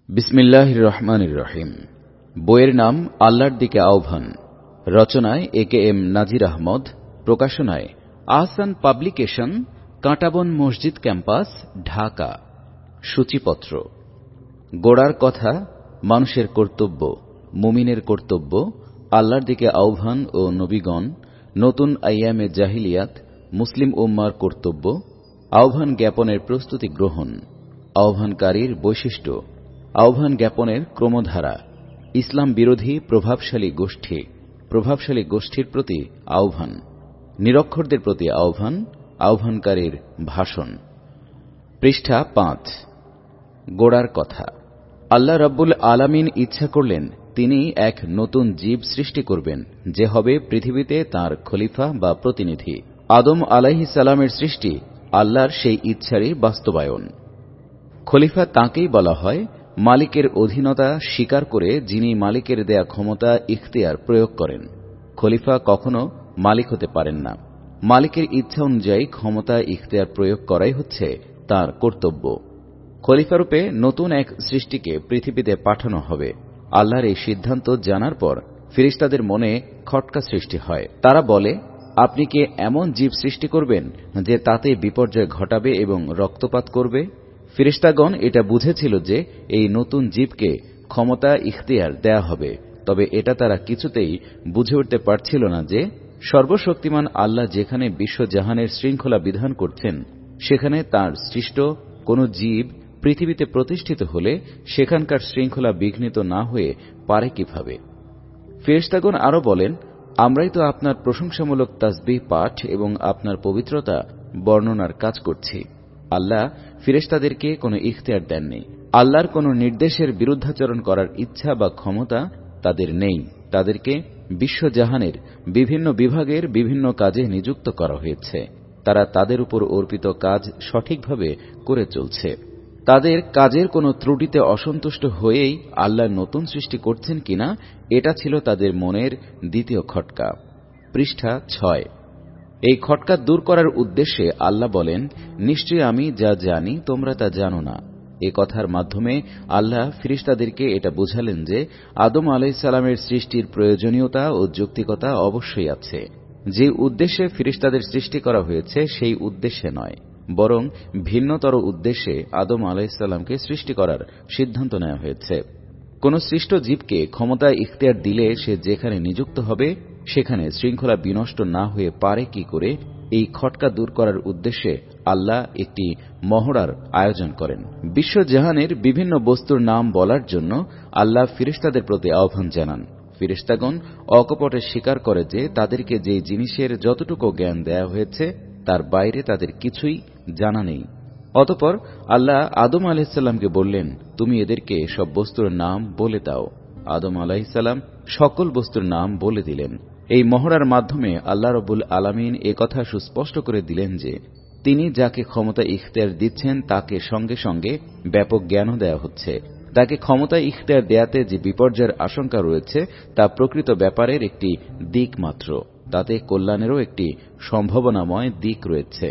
বিসমিল্লাহির রহমানির রহিম। বইয়ের নাম আল্লাহর দিকে আহ্বান। রচনায় একেএম নাজির আহমদ। প্রকাশনায় আহসান পাবলিকেশন, কাঁটাবন মসজিদ ক্যাম্পাস, ঢাকা। সূচিপত্র। গোড়ার কথা, মানুষের কর্তব্য, মুমিনের কর্তব্য, আল্লাহর দিকে আহ্বান ও নবীগণ, নতুন আইয়ামে জাহিলিয়াত, মুসলিম উম্মার কর্তব্য, আহ্বান জ্ঞাপনের প্রস্তুতি গ্রহণ, আহ্বানকারীর বৈশিষ্ট্য, আহ্বান জ্ঞাপনের ক্রমধারা, ইসলাম বিরোধী প্রভাবশালী গোষ্ঠীর প্রতি আহ্বান, নিরক্ষরদের প্রতি আহ্বান, আহ্বানকারীর ভাষণ। পৃষ্ঠা ৫। গোড়ার কথা। আল্লাহ রাব্বুল আলামিন ইচ্ছা করলেন তিনি এক নতুন জীব সৃষ্টি করবেন, যে হবে পৃথিবীতে তাঁর খলিফা বা প্রতিনিধি। আদম আলাইহিস সালামের সৃষ্টি আল্লাহর সেই ইচ্ছারই বাস্তবায়ন। খলিফা তাঁকেই বলা হয় মালিকের অধীনতা স্বীকার করে যিনি মালিকের দেয়া ক্ষমতা ইখতিয়ার প্রয়োগ করেন। খলিফা কখনো মালিক হতে পারেন না। মালিকের ইচ্ছা অনুযায়ী ক্ষমতা ইখতিয়ার প্রয়োগ করাই হচ্ছে তাঁর কর্তব্য। খলিফারূপে নতুন এক সৃষ্টিকে পৃথিবীতে পাঠানো হবে। আল্লাহর এই সিদ্ধান্ত জানার পর ফেরেশতাদের মনে খটকা সৃষ্টি হয়। তারা বলে, আপনি কি এমন জীব সৃষ্টি করবেন যে তাতে বিপর্যয় ঘটাবে এবং রক্তপাত করবে? ফেরেশতাগণ এটা বুঝেছিল যে এই নতুন জীবকে ক্ষমতা ইখতিয়ার দেয়া হবে, তবে এটা তারা কিছুতেই বুঝে উঠতে পারছিল না যে সর্বশক্তিমান আল্লাহ যেখানে বিশ্বজাহানের শৃঙ্খলা বিধান করছেন, সেখানে তাঁর সৃষ্ট কোন জীব পৃথিবীতে প্রতিষ্ঠিত হলে সেখানকার শৃঙ্খলা বিঘ্নিত না হয়ে পারে কিভাবে? ফেরেশতাগণ আরো বলেন, আমরাই তো আপনার প্রশংসামূলক তাসবিহ পাঠ এবং আপনার পবিত্রতা বর্ণনার কাজ করছি। আল্লাহ ফেরেশতাদেরকে কোনো ইখতিয়ার দেননি। আল্লাহর কোনো নির্দেশের বিরুদ্ধাচরণ করার ইচ্ছা বা ক্ষমতা তাদের নেই। তাদেরকে বিশ্বজাহানের বিভিন্ন বিভাগের বিভিন্ন কাজে নিযুক্ত করা হয়েছে। তারা তাদের উপর অর্পিত কাজ সঠিকভাবে করে চলছে। তাদের কাজের কোনো ত্রুটিতে অসন্তুষ্ট হয়েই আল্লাহ নতুন সৃষ্টি করছেন কিনা, এটা ছিল তাদের মনের দ্বিতীয় খটকা। পৃষ্ঠা ৬। এই খটকা দূর করার উদ্দেশ্যে আল্লাহ বলেন, নিশ্চয়ই আমি যা জানি তোমরা তা জানো না। এ কথার মাধ্যমে আল্লাহ ফেরেশতাদেরকে এটা বুঝালেন যে আদম আলাইহিস সালামের সৃষ্টির প্রয়োজনীয়তা ও যৌক্তিকতা অবশ্যই আছে। যে উদ্দেশ্যে ফেরেশতাদের সৃষ্টি করা হয়েছে সেই উদ্দেশ্যে নয়, বরং ভিন্নতর উদ্দেশ্যে আদম আলাইহিস সালামকে সৃষ্টি করার সিদ্ধান্ত নেওয়া হয়েছে। কোন সৃষ্ট জীবকে ক্ষমতা ইখতিয়ার দিলে সে যেখানে নিযুক্ত হবে সেখানে শৃঙ্খলা বিনষ্ট না হয়ে পারে কি করে, এই খটকা দূর করার উদ্দেশ্যে আল্লাহ একটি মহড়ার আয়োজন করেন। বিশ্বজাহানের বিভিন্ন বস্তুর নাম বলার জন্য আল্লাহ ফেরেশতাদের প্রতি আহ্বান জানান। ফেরেশতাগণ অকপটে স্বীকার করে যে তাদেরকে যে জিনিসের যতটুকু জ্ঞান দেয়া হয়েছে তার বাইরে তাদের কিছুই জানা নেই। অতঃপর আল্লাহ আদম আলাইহিস সালামকে বললেন, তুমি এদেরকে সব বস্তুর নাম বলে দাও। আদম আলাইহিস সালাম সকল বস্তুর নাম বলে দিলেন। এই মহড়ার মাধ্যমে আল্লাহ রাব্বুল আলামিন একথা সুস্পষ্ট করে দিলেন যে তিনি যাকে ক্ষমতা ইখতিয়ার দিচ্ছেন তাকে সঙ্গে সঙ্গে ব্যাপক জ্ঞানও দেয়া হচ্ছে। তাকে ক্ষমতা ইখতিয়ার দেয়াতে যে বিপর্যয়ের আশঙ্কা রয়েছে তা প্রকৃত ব্যাপারের একটি দিক মাত্র, তাতে কল্যাণেরও একটি সম্ভাবনাময় দিক রয়েছে।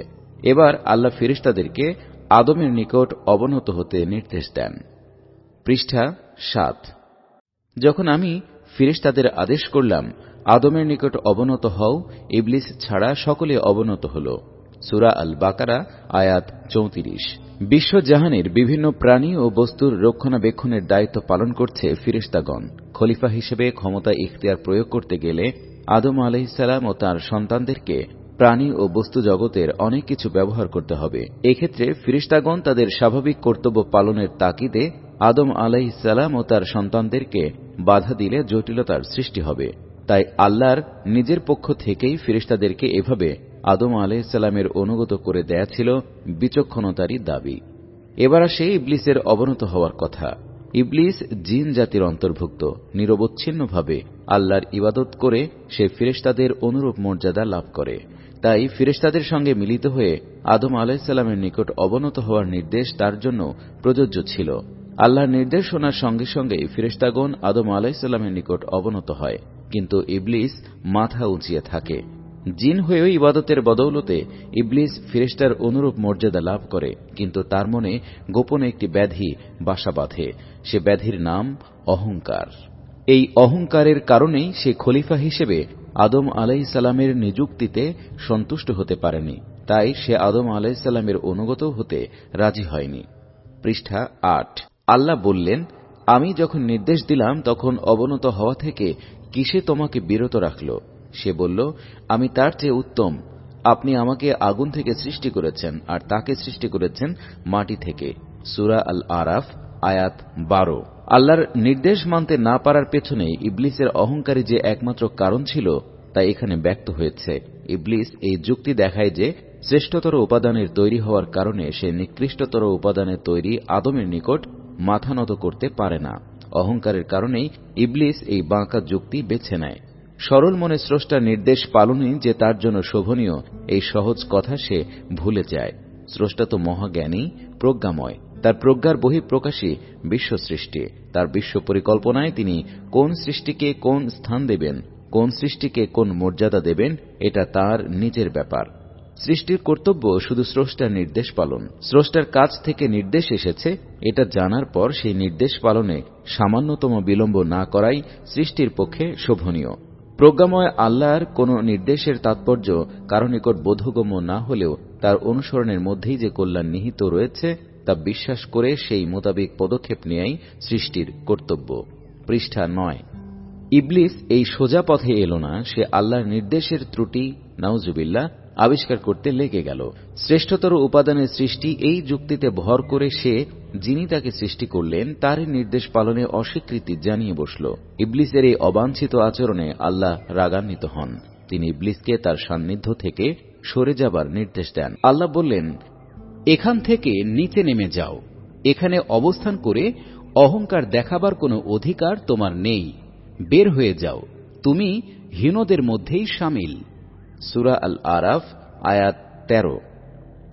এবার আল্লাহ ফেরেশতাদেরকে আদমের নিকট অবনত হতে নির্দেশ দেন। পৃষ্ঠা ৭। যখন আমি ফেরেশতাদের আদেশ করলাম আদমের নিকট অবনত হও, ইবলিস ছাড়া সকলে অবনত হল। সূরা আল বাকারা আয়াত ৩৪। বিশ্বজাহানের বিভিন্ন প্রাণী ও বস্তুর রক্ষণাবেক্ষণের দায়িত্ব পালন করছে ফেরেশতাগণ। খলিফা হিসেবে ক্ষমতা ইখতিয়ার প্রয়োগ করতে গেলে আদম আলাইহিস সালাম ও তাঁর সন্তানদেরকে প্রাণী ও বস্তু জগতের অনেক কিছু ব্যবহার করতে হবে। এক্ষেত্রে ফেরেশতাগণ তাদের স্বাভাবিক কর্তব্য পালনের তাগিদে আদম আলাইহিস সালাম ও তার সন্তানদেরকে বাধা দিলে জটিলতার সৃষ্টি হবে। তাই আল্লাহর নিজের পক্ষ থেকেই ফেরেশতাদেরকে এভাবে আদম আলাইহিস সালামের অনুগত করে দেয়া ছিল বিচক্ষণতারই দাবি। এবার আসে ইবলিসের অবনত হওয়ার কথা। ইবলিস জিন জাতির অন্তর্ভুক্ত। নিরবচ্ছিন্নভাবে আল্লাহর ইবাদত করে সে ফেরেশতাদের অনুরূপ মর্যাদা লাভ করে। তাই ফেরেশতাদের সঙ্গে মিলিত হয়ে আদম আলাইহিস সালামের নিকট অবনত হওয়ার নির্দেশ তার জন্য প্রযোজ্য ছিল। আল্লাহর নির্দেশ শোনার সঙ্গে সঙ্গে ফেরেশতাগণ আদম আলাইহিস সালামের নিকট অবনত হয়, কিন্তু ইবলিস মাথা উঁচিয়ে থাকে। জিন হয়েও ইবাদতের বদৌলতে ইবলিস ফেরেশতার অনুরূপ মর্যাদা লাভ করে, কিন্তু তার মনে গোপনে একটি ব্যাধি বাসা বাঁধে। সে ব্যাধির নাম অহংকার। এই অহংকারের কারণেই সে খলিফা হিসেবে আদম আলাইহিসসালামের নিযুক্তিতে সন্তুষ্ট হতে পারেনি। তাই সে আদম আলাইহিসসালামের অনুগত হতে রাজি হয়নি। পৃষ্ঠা ৮। আল্লাহ বললেন, আমি যখন নির্দেশ দিলাম তখন অবনত হওয়া থেকে কিসে তোমাকে বিরত রাখল? সে বলল, আমি তার চেয়ে উত্তম। আপনি আমাকে আগুন থেকে সৃষ্টি করেছেন আর তাকে সৃষ্টি করেছেন মাটি থেকে। সূরা আল আরাফ, আয়াত ১২। আল্লাহর নির্দেশ মানতে না পারার পেছনে ইবলিসের অহংকারী যে একমাত্র কারণ ছিল তা এখানে ব্যক্ত হয়েছে। ইবলিস এই যুক্তি দেখায় যে শ্রেষ্ঠতর উপাদানের তৈরি হওয়ার কারণে সে নিকৃষ্টতর উপাদানের তৈরি আদমের নিকট মাথা নত করতে পারে না। অহংকারের কারণেই ইবলিস এই বাঁকা যুক্তি বেছে নেয়। সরল মনে স্রষ্টার নির্দেশ পালনই যে তার জন্য শোভনীয়, এই সহজ কথা সে ভুলে যায়। স্রষ্টা তো মহাজ্ঞানী, প্রজ্ঞাময়। তার প্রজ্ঞার বহিঃপ্রকাশই বিশ্ব সৃষ্টি। তার বিশ্ব পরিকল্পনায় তিনি কোন সৃষ্টিকে কোন স্থান দেবেন, কোন সৃষ্টিকে কোন মর্যাদা দেবেন, এটা তার নিজের ব্যাপার। সৃষ্টির কর্তব্য শুধু স্রষ্টার নির্দেশ পালন। স্রষ্টার কাছ থেকে নির্দেশ এসেছে, এটা জানার পর সেই নির্দেশ পালনে সামান্যতম বিলম্ব না করাই সৃষ্টির পক্ষে শোভনীয়। প্রজ্ঞাময় আল্লাহর কোন নির্দেশের তাৎপর্য কারো নিকট বোধগম্য না হলেও তার অনুসরণের মধ্যেই যে কল্যাণ নিহিত রয়েছে তা বিশ্বাস করে সেই মোতাবেক পদক্ষেপ নেয়াই সৃষ্টির কর্তব্য। পৃষ্ঠা ৯। ইবলিস এই সোজা পথে এল না, সে আল্লাহর নির্দেশের ত্রুটি, নাউজুবিল্লাহ, আবিষ্কার করতে লেগে গেল। শ্রেষ্ঠতর উপাদানের সৃষ্টি এই যুক্তিতে ভর করে সে, যিনি তাকে সৃষ্টি করলেন, তারই নির্দেশ পালনে অস্বীকৃতি জানিয়ে বসল। ইবলিসের এই অবাঞ্ছিত আচরণে আল্লাহ রাগান্বিত হন। তিনি ইবলিসকে তার সান্নিধ্য থেকে সরে যাবার নির্দেশ দেন। আল্লাহ বললেন, এখান থেকে নিচে নেমে যাও। এখানে অবস্থান করে অহংকার দেখাবার কোনো অধিকার তোমার নেই। বের হয়ে যাও, তুমি হীনদের মধ্যেই শামিল। সূরা আল আরাফ, আয়াত ১৩।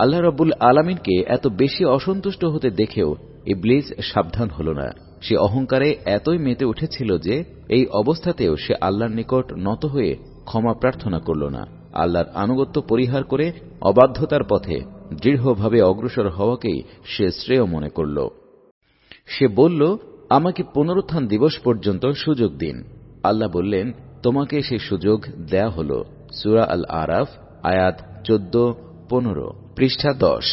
আল্লাহ রাব্বুল আলামিনকে এত বেশি অসন্তুষ্ট হতে দেখেও ইবলিস সাবধান হল না। সে অহংকারে এতই মেতে উঠেছিল যে এই অবস্থাতেও সে আল্লাহর নিকট নত হয়ে ক্ষমা প্রার্থনা করল না। আল্লাহর আনুগত্য পরিহার করে অবাধ্যতার পথে দৃঢ়ভাবে অগ্রসর হওয়াকেই সে শ্রেয় মনে করল। সে বলল, আমাকে পুনরুত্থান দিবস পর্যন্ত সুযোগ দিন। আল্লাহ বললেন, তোমাকে সেই সুযোগ দেয়া হল। সূরা আল আরাফ, আয়াত ১৪-১৫। পৃষ্ঠা ১০।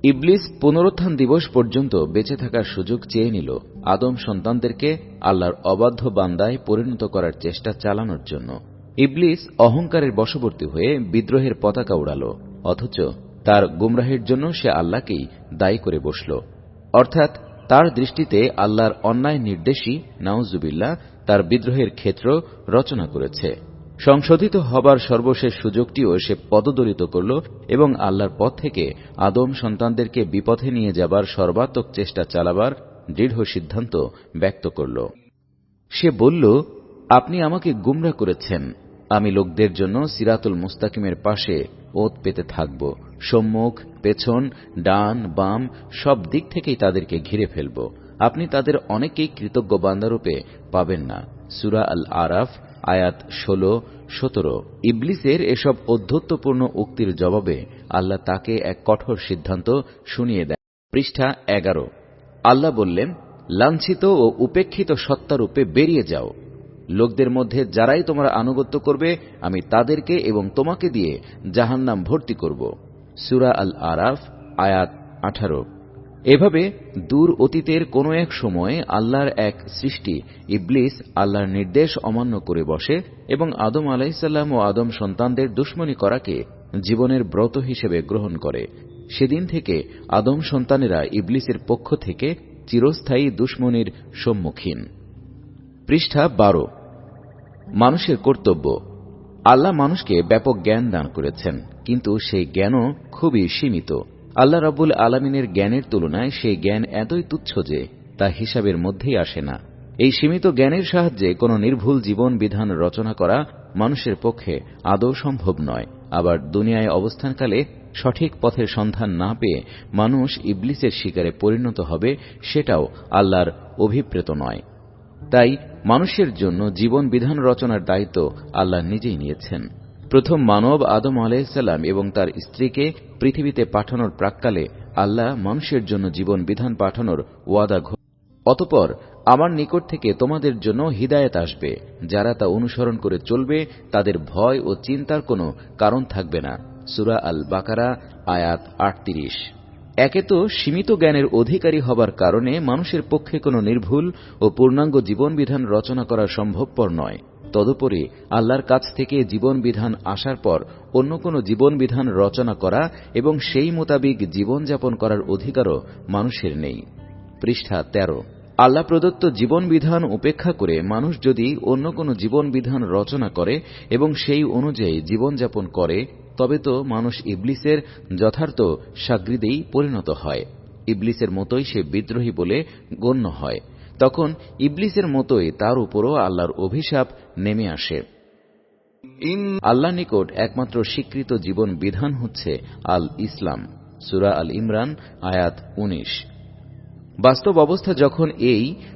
ইবলিস পুনরুত্থান দিবস পর্যন্ত বেঁচে থাকার সুযোগ চেয়ে নিল আদম সন্তানদেরকে আল্লাহর অবাধ্য বান্দায় পরিণত করার চেষ্টা চালানোর জন্য। ইবলিস অহংকারের বশবর্তী হয়ে বিদ্রোহের পতাকা উড়াল, অথচ তার গুমরাহের জন্য সে আল্লাহকেই দায়ী করে বসল। অর্থাৎ তার দৃষ্টিতে আল্লাহর অন্যায় নির্দেশই, নাউজুবিল্লাহ, তার বিদ্রোহের ক্ষেত্র রচনা করেছে। সংশোধিত হবার সর্বশেষ সুযোগটিও সে পদদলিত করল এবং আল্লাহর পথ থেকে আদম সন্তানদেরকে বিপথে নিয়ে যাবার সর্বাত্মক চেষ্টা চালাবার দৃঢ় সিদ্ধান্ত ব্যক্ত করল। সে বলল, আপনি আমাকে গুমরা করেছেন। আমি লোকদের জন্য সিরাতুল মুস্তাকিমের পাশে ওত পেতে থাকব। সম্মুখ, পেছন, ডান, বাম সব দিক থেকেই তাদেরকে ঘিরে ফেলব। আপনি তাদের অনেকেই কৃতজ্ঞ বান্দারূপে পাবেন না। সূরা আল আরাফ, আয়াত ১৬-১৭। ইবলিসের এসব অধ্যত্বপূর্ণ উক্তির জবাবে আল্লাহ তাকে এক কঠোর সিদ্ধান্ত শুনিয়ে দেন। পৃষ্ঠা ১১। আল্লাহ বললেন, লাঞ্ছিত ও উপেক্ষিত সত্তারূপে বেরিয়ে যাও। লোকদের মধ্যে যারাই তোমার আনুগত্য করবে আমি তাদেরকে এবং তোমাকে দিয়ে জাহান্নাম ভর্তি করব। সূরা আল আরাফ, আয়াত ১৮। এভাবে দূর অতীতের কোন এক সময়ে আল্লাহর এক সৃষ্টি ইবলিস আল্লাহর নির্দেশ অমান্য করে বসে এবং আদম আলাইহিসসালাম ও আদম সন্তানদের দুশমনী করাকে জীবনের ব্রত হিসেবে গ্রহণ করে। সেদিন থেকে আদম সন্তানেরা ইবলিসের পক্ষ থেকে চিরস্থায়ী দুশমনীর সম্মুখীন। পৃষ্ঠা ১২। মানুষের কর্তব্য। আল্লাহ মানুষকে ব্যাপক জ্ঞান দান করেছেন, কিন্তু সেই জ্ঞানও খুবই সীমিত। আল্লাহ রাব্বুল আলামিনের জ্ঞানের তুলনায় সেই জ্ঞান এতই তুচ্ছ যে তা হিসাবের মধ্যেই আসে না। এই সীমিত জ্ঞানের সাহায্যে কোন নির্ভুল জীবন বিধান রচনা করা মানুষের পক্ষে আদৌ সম্ভব নয়। আবার দুনিয়ায় অবস্থানকালে সঠিক পথের সন্ধান না পেয়ে মানুষ ইবলিসের শিকারে পরিণত হবে, সেটাও আল্লাহর অভিপ্রেত নয়। তাই মানুষের জন্য জীবন বিধান রচনার দায়িত্ব আল্লাহ নিজেই নিয়েছেন। প্রথম মানব আদম আলাইহিসসালাম এবং তার স্ত্রীকে পৃথিবীতে পাঠানোর প্রাক্কালে আল্লাহ মানুষের জন্য জীবন বিধান পাঠানোর ওয়াদা অতঃপর আমার নিকট থেকে তোমাদের জন্য হিদায়াত আসবে, যারা তা অনুসরণ করে চলবে তাদের ভয় ও চিন্তার কোনো কারণ থাকবে না। সূরা আল বাকারা আয়াত ৩৮। একে তো সীমিত জ্ঞানের অধিকারী হবার কারণে মানুষের পক্ষে কোনো নির্ভুল ও পূর্ণাঙ্গ জীবনবিধান রচনা করা সম্ভবপর নয়। তদুপরি আল্লাহর কাছ থেকে জীবনবিধান আসার পর অন্য কোনো জীবনবিধান রচনা করা এবং সেই মোতাবিক জীবনযাপন করার অধিকারও মানুষের নেই। পৃষ্ঠা ১৩। আল্লাহ প্রদত্ত জীবনবিধান উপেক্ষা করে মানুষ যদি অন্য কোনো জীবনবিধান রচনা করে এবং সেই অনুযায়ী জীবনযাপন করে, তবে তো মানুষ ইবলিসের যথার্থ শাগরিদেই পরিণত হয়। ইবলিসের মতোই সে বিদ্রোহী বলে গণ্য হয়। তখন ইবলিসের মতোই তার উপরও আল্লাহর অভিশাপ নেমে আসে। আল্লাহ নিকট একমাত্র স্বীকৃত জীবন বিধান হচ্ছে আল ইসলাম। সূরা আল ইমরান আয়াত ১৯। বাস্তব অবস্থা যখন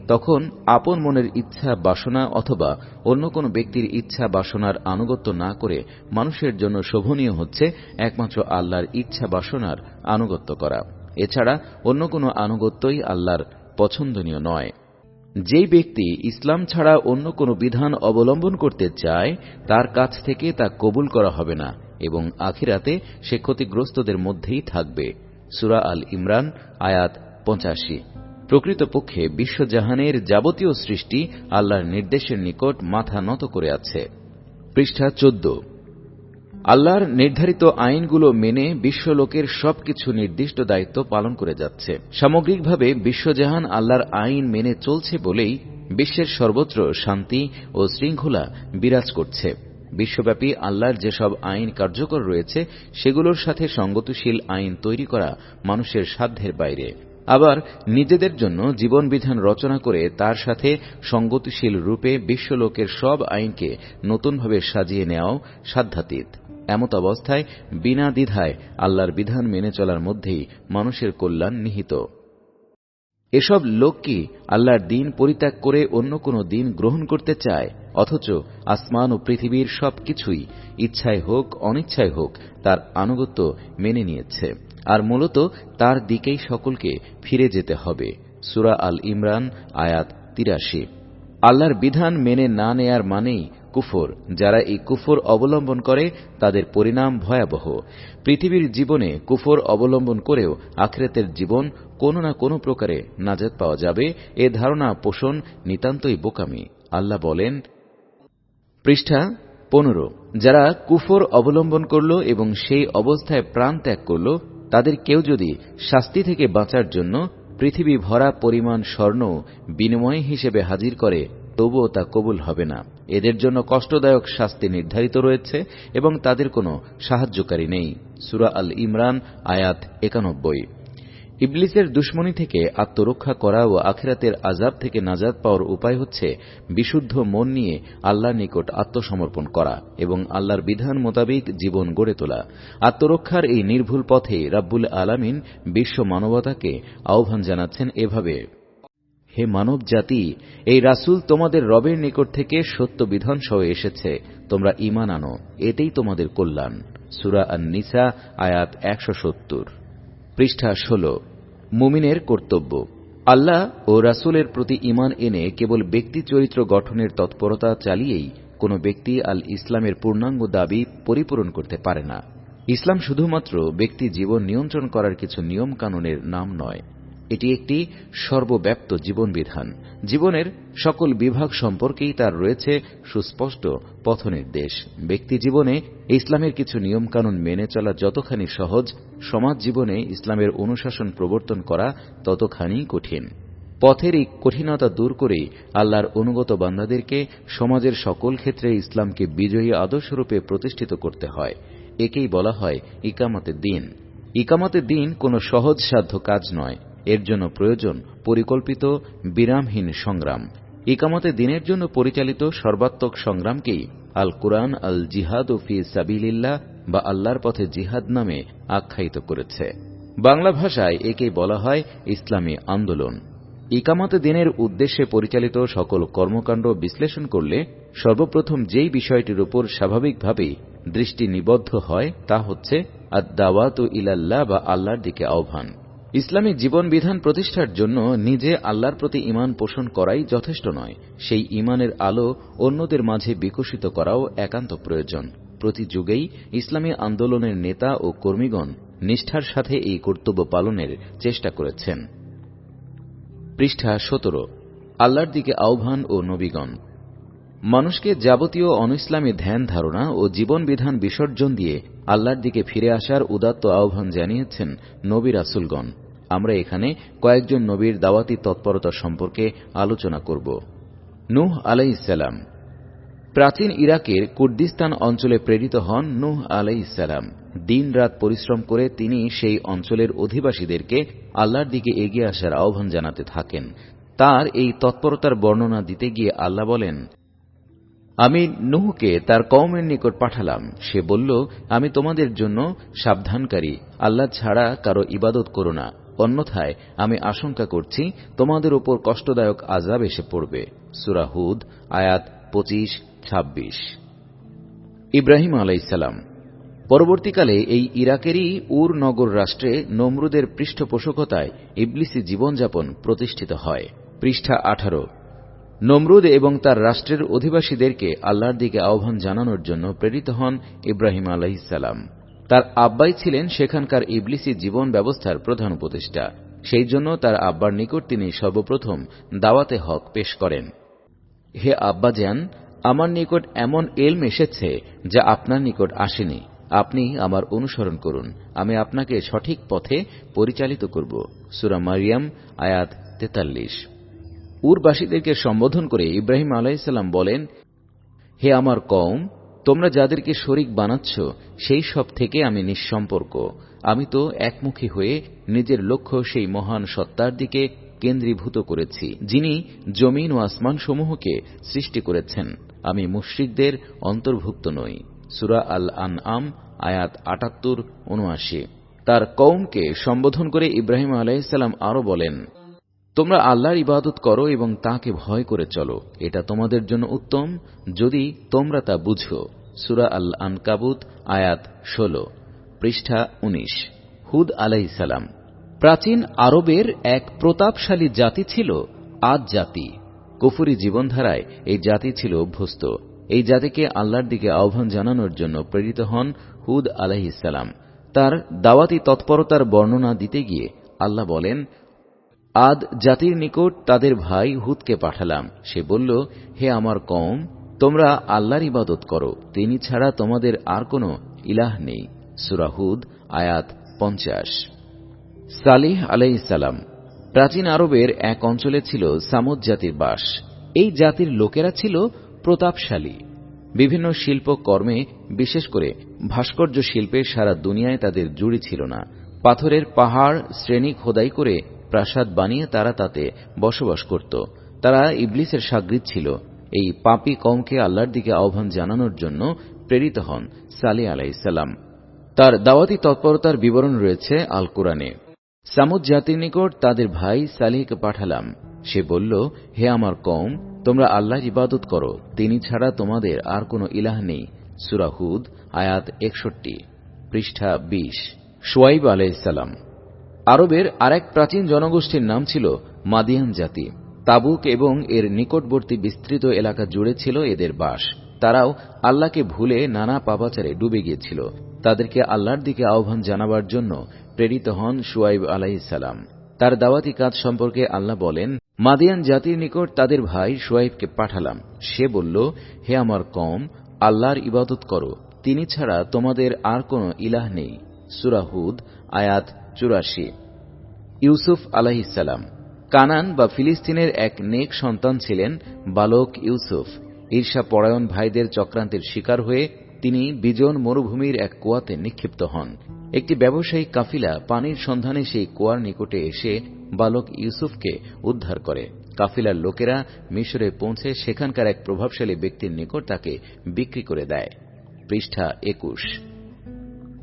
তখন আপন মনের ইচ্ছা বাসনা অথবা অন্য কোনো ব্যক্তির ইচ্ছা বাসনার আনুগত্য না করে মানুষের জন্য শোভনীয় হচ্ছে একমাত্র আল্লাহর ইচ্ছা বাসনার আনুগত্য করা। এছাড়া অন্য কোনো আনুগত্যই আল্লাহর পছন্দনীয় নয়। যেই ব্যক্তি ইসলাম ছাড়া অন্য কোনো বিধান অবলম্বন করতে চায়, তার কাছ থেকে তা কবুল করা হবে না এবং আখিরাতে সে ক্ষতিগ্রস্তদের মধ্যেই থাকবে। সূরা আল ইমরান আয়াত ৮৫। প্রকৃতপক্ষে বিশ্বজাহানের যাবতীয় সৃষ্টি আল্লাহর নির্দেশের নিকট মাথা নত করে আছে। পৃষ্ঠা ১৪। আল্লাহর নির্ধারিত আইনগুলো মেনে বিশ্বলোকের সবকিছু নির্দিষ্ট দায়িত্ব পালন করে যাচ্ছে। সামগ্রিকভাবে বিশ্বজাহান আল্লাহর আইন মেনে চলছে বলেই বিশ্বের সর্বত্র শান্তি ও শৃঙ্খলা বিরাজ করছে। বিশ্বব্যাপী আল্লাহর যেসব আইন কার্যকর রয়েছে, সেগুলোর সাথে সঙ্গতিশীল আইন তৈরি করা মানুষের সাধ্যের বাইরে। আবার নিজেদের জন্য জীবনবিধান রচনা করে তার সাথে সঙ্গতিশীল রূপে বিশ্বলোকের সব আইনকে নতুনভাবে সাজিয়ে নেওয়াও সাধ্যাতীত। এমত অবস্থায় বিনা দ্বিধায় আল্লাহর বিধান মেনে চলার মধ্যেই মানুষের কল্যাণ নিহিত। এসব লোক কি আল্লাহর দিন পরিত্যাগ করে অন্য কোনো দিন গ্রহণ করতে চায়, অথচ আসমান ও পৃথিবীর সবকিছুই ইচ্ছায় হোক অনিচ্ছায় হোক তার আনুগত্য মেনে নিয়েছে, আর মূলত তার দিকেই সকলকে ফিরে যেতে হবে। সূরা আল ইমরান আয়াত ৮৩। আল্লাহর বিধান মেনে না নেয়ার মানেই কুফর। যারা এই কুফর অবলম্বন করে তাদের পরিণাম ভয়াবহ। পৃথিবীর জীবনে কুফর অবলম্বন করেও আখিরাতের জীবন কোনো না কোনো প্রকারে নাজাত পাওয়া যাবে, এ ধারণা পোষণ নিতান্তই বোকামি। আল্লাহ বলেন, পৃষ্ঠা ১৫, যারা কুফর অবলম্বন করল এবং সেই অবস্থায় প্রাণ ত্যাগ করল, তাদের কেউ যদি শাস্তি থেকে বাঁচার জন্য পৃথিবী ভরা পরিমাণ স্বর্ণ বিনিময় হিসেবে হাজির করে, তবুও তা কবুল হবে না। এদের জন্য কষ্টদায়ক শাস্তি নির্ধারিত রয়েছে এবং তাদের কোনো সাহায্যকারী নেই। সূরা আল ইমরান আয়াত ৯১। ইবলিসের দুশমনি থেকে আত্মরক্ষা করা ও আখিরাতের আযাব থেকে নাজাত পাওয়ার উপায় হচ্ছে বিশুদ্ধ মন নিয়ে আল্লাহর নিকট আত্মসমর্পণ করা এবং আল্লাহর বিধান মোতাবেক জীবন গড়ে তোলা। আত্মরক্ষার এই নির্ভুল পথে রাব্বুল আলামিন বিশ্ব মানবতাকে আহ্বান জানাচ্ছেন এভাবে, হে মানব জাতি, এই রাসূল তোমাদের রবের নিকট থেকে সত্য বিধান সহ এসেছে, তোমরা ঈমান আনো, এতেই তোমাদের কল্যাণ। সূরা আন-নিসা আয়াত ১৭০। পৃষ্ঠা ১৬। মুমিনের কর্তব্য। আল্লাহ ও রাসূলের প্রতি ঈমান এনে কেবল ব্যক্তি চরিত্র গঠনের তৎপরতা চালিয়েই কোনো ব্যক্তি আল ইসলামের পূর্ণাঙ্গ দাবি পরিপূরণ করতে পারে না। ইসলাম শুধুমাত্র ব্যক্তি জীবন নিয়ন্ত্রণ করার কিছু নিয়ম কানুনের নাম নয়, এটি একটি সর্বব্যাপ্ত জীবনবিধান। জীবনের সকল বিভাগ সম্পর্কেই তার রয়েছে সুস্পষ্ট পথনির্দেশ। ব্যক্তি জীবনে ইসলামের কিছু নিয়মকানুন মেনে চলা যতখানি সহজ, সমাজ জীবনে ইসলামের অনুশাসন প্রবর্তন করা ততখানি কঠিন। পথের এই কঠিনতা দূর করেই আল্লাহর অনুগত বান্দাদেরকে সমাজের সকল ক্ষেত্রে ইসলামকে বিজয়ী আদর্শরূপে প্রতিষ্ঠিত করতে হয়। একেই বলা হয় ইকামতে দ্বীন। ইকামতে দ্বীন কোনো সহজসাধ্য কাজ নয়, এর জন্য প্রয়োজন পরিকল্পিত বিরামহীন সংগ্রাম। ইকামতে দ্বীনের জন্য পরিচালিত সর্বাত্মক সংগ্রামকেই আল কুরআন আল জিহাদ ফি সাবিলিল্লাহ বা আল্লাহর পথে জিহাদ নামে আখ্যায়িত করেছে। বাংলা ভাষায় একেই বলা হয় ইসলামী আন্দোলন। ইকামতে দ্বীনের উদ্দেশ্যে পরিচালিত সকল কর্মকাণ্ড বিশ্লেষণ করলে সর্বপ্রথম যেই বিষয়টির উপর স্বাভাবিকভাবেই দৃষ্টি নিবদ্ধ হয় তা হচ্ছে আদ-দাওয়াতু ইলাল্লাহ বা আল্লাহর দিকে আহ্বান। ইসলামিক জীবন বিধান প্রতিষ্ঠার জন্য নিজে আল্লাহর প্রতি ঈমান পোষণ করাই যথেষ্ট নয়, সেই ঈমানের আলো অন্যদের মাঝে বিকশিত করাও একান্ত প্রয়োজন। প্রতি যুগেই ইসলামী আন্দোলনের নেতা ও কর্মীগণ নিষ্ঠার সাথে এই কর্তব্য পালনের চেষ্টা করেছেন। পৃষ্ঠা 17। আল্লাহর দিকে আহ্বান ও নবীগণ। মানুষকে যাবতীয় অনইসলামী ধ্যান ধারণা ও জীবন বিধান বিসর্জন দিয়ে আল্লাহর দিকে ফিরে আসার উদাত্ত আহ্বান জানিয়েছেন নবী রাসূলগণ। আমরা এখানে কয়েকজন নবীর দাওয়াতি তৎপরতা সম্পর্কে আলোচনা করব। নূহ আলাইহিস সালাম। প্রাচীন ইরাকের কুর্দিস্তান অঞ্চলে প্রেরিত হন নূহ আলাইহিস সালাম। দিন রাত পরিশ্রম করে তিনি সেই অঞ্চলের অধিবাসীদেরকে আল্লাহর দিকে এগিয়ে আসার আহ্বান জানাতে থাকেন। তার এই তৎপরতার বর্ণনা দিতে গিয়ে আল্লাহ বলেন, আমি নূহকে তার কওমের নিকট পাঠালাম। সে বলল, আমি তোমাদের জন্য সাবধানকারী, আল্লাহ ছাড়া কারো ইবাদত করো না, অন্যথায় আমি আশঙ্কা করছি তোমাদের উপর কষ্টদায়ক আযাব এসে পড়বে। সূরা হুদ আয়াত 25-26। ইব্রাহিম আলাইহিস সালাম। পরবর্তীকালে এই ইরাকেরই উর নগর রাষ্ট্রে নমরুদের পৃষ্ঠপোষকতায় ইবলিসি জীবনযাপন প্রতিষ্ঠিত হয়। পৃষ্ঠা 18। নমরুদ এবং তার রাষ্ট্রের অধিবাসীদেরকে আল্লাহর দিকে আহ্বান জানানোর জন্য প্রেরিত হন ইব্রাহিম আলাইহিস সালাম। তার আব্বাই ছিলেন সেখানকার ইবলিসি জীবন ব্যবস্থার প্রধান উপদেষ্টা। সেই জন্য তার আব্বার নিকট তিনি সর্বপ্রথম দাওয়াতে হক পেশ করেন। হে আব্বাজান, আমার নিকট এমন এলম এসেছে যা আপনার নিকট আসেনি। আপনি আমার অনুসরণ করুন, আমি আপনাকে সঠিক পথে পরিচালিত করব। সূরা মারিয়াম আয়াত 43। উরবাসীদেরকে সম্বোধন করে ইব্রাহিম আলাইহিস সালাম বলেন, হে আমার কওম, তোমরা যাদেরকে শরীক বানাচ্ছ সেই সব থেকে আমি নিঃসম্পর্ক। আমি তো একমুখী হয়ে নিজের লক্ষ্য সেই মহান সত্তার দিকে কেন্দ্রীভূত করেছি, যিনি জমিন ও আসমানসমূহকে সৃষ্টি করেছেন। আমি মুশরিকদের অন্তর্ভুক্ত নই। সূরা আল আনআম আয়াত 78-79। তার কওমকে সম্বোধন করে ইব্রাহিম আলাইহিস সালাম আরো বলেন, তোমরা আল্লাহর ইবাদত করো এবং তাঁকে ভয় করে চলো, এটা তোমাদের জন্য উত্তম যদি তোমরা তা বুঝো। সূরা আল আনকাবুত আয়াত 16। পৃষ্ঠা 19। হুদ আলাইহিস সালাম। প্রাচীন আরবের এক প্রতাপশালী জাতি ছিল আদ জাতি। কুফরি জীবনধারায় এই জাতি ছিল অভ্যস্ত। এই জাতিকে আল্লাহর দিকে আহ্বান জানানোর জন্য প্রেরিত হন হুদ আলাইহিস সালাম। তার দাওয়াতি তৎপরতার বর্ণনা দিতে গিয়ে আল্লাহ বলেন, আদ জাতির নিকট তাদের ভাই হুদকে পাঠালাম। সে বলল, হে আমার কওম, তোমরা আল্লাহর ইবাদত করো, তিনি ছাড়া তোমাদের আর কোনো ইলাহ নেই। সূরা হুদ আয়াত 50। সালিহ আলাইহিস সালাম। প্রাচীন আরবের এক অঞ্চলে ছিল সামুদ জাতির বাস। এই জাতির লোকেরা ছিল প্রতাপশালী। বিভিন্ন শিল্প কর্মে, বিশেষ করে ভাস্কর্য শিল্পে সারা দুনিয়ায় তাদের জুড়ি ছিল না। পাথরের পাহাড় শ্রেণী খোদাই করে প্রাসাদ বানিয়ে তারা তাতে বসবাস করত। তারা ইবলিসের শাগরিদ ছিল। এই পাপী কওমকে আল্লাহর দিকে আহ্বান জানানোর জন্য প্রেরিত হন সালেহ আলাইহিস সালাম। তার দাওয়াতি তৎপরতার বিবরণ রয়েছে আল কোরআনে। সামুদ জাতির নিকট তাদের ভাই সালেহকে পাঠালাম। সে বলল, হে আমার কওম, তোমরা আল্লাহর ইবাদত করো, তিনি ছাড়া তোমাদের আর কোনো ইলাহ নেই। সূরা হুদ আয়াত 61। পৃষ্ঠা 20। শুআইব আলাইহিস সালাম। আরবের আরেক প্রাচীন জনগোষ্ঠীর নাম ছিল মাদিয়ান জাতি। তাবুক এবং এর নিকটবর্তী বিস্তৃত এলাকা জুড়ে ছিল এদের বাস। তারাও আল্লাহকে ভুলে নানা পাপাচারে ডুবে গিয়েছিল। তাদেরকে আল্লাহর দিকে আহ্বান জানাবার জন্য প্রেরিত হন শুআইব আলাইহিস সালাম। তার দাওয়াতি কাজ সম্পর্কে আল্লাহ বলেন, মাদিয়ান জাতির নিকট তাদের ভাই শুআইবকে পাঠালাম। সে বলল, হে আমার কওম, আল্লাহর ইবাদত করো, তিনি ছাড়া তোমাদের আর কোনো ইলাহ নেই। সূরা হুদ আয়াত 84। ইউসুফ আলাইহিস সালাম। কানান বা ফিলিস্তিনের এক নেক সন্তান ছিলেন বালক ইউসুফ। ঈর্ষাপরায়ণ ভাইদের চক্রান্তের শিকার হয়ে তিনি বিজন মরুভূমির এক কুয়াতে নিক্ষিপ্ত হন। একটি ব্যবসায়িক কাফিলা পানির সন্ধানে সেই কুয়ার নিকটে এসে বালক ইউসুফকে উদ্ধার করে। কাফিলার লোকেরা মিশরে পৌঁছে সেখানকার এক প্রভাবশালী ব্যক্তির নিকট তাকে বিক্রি করে দেয়। পৃষ্ঠা 21।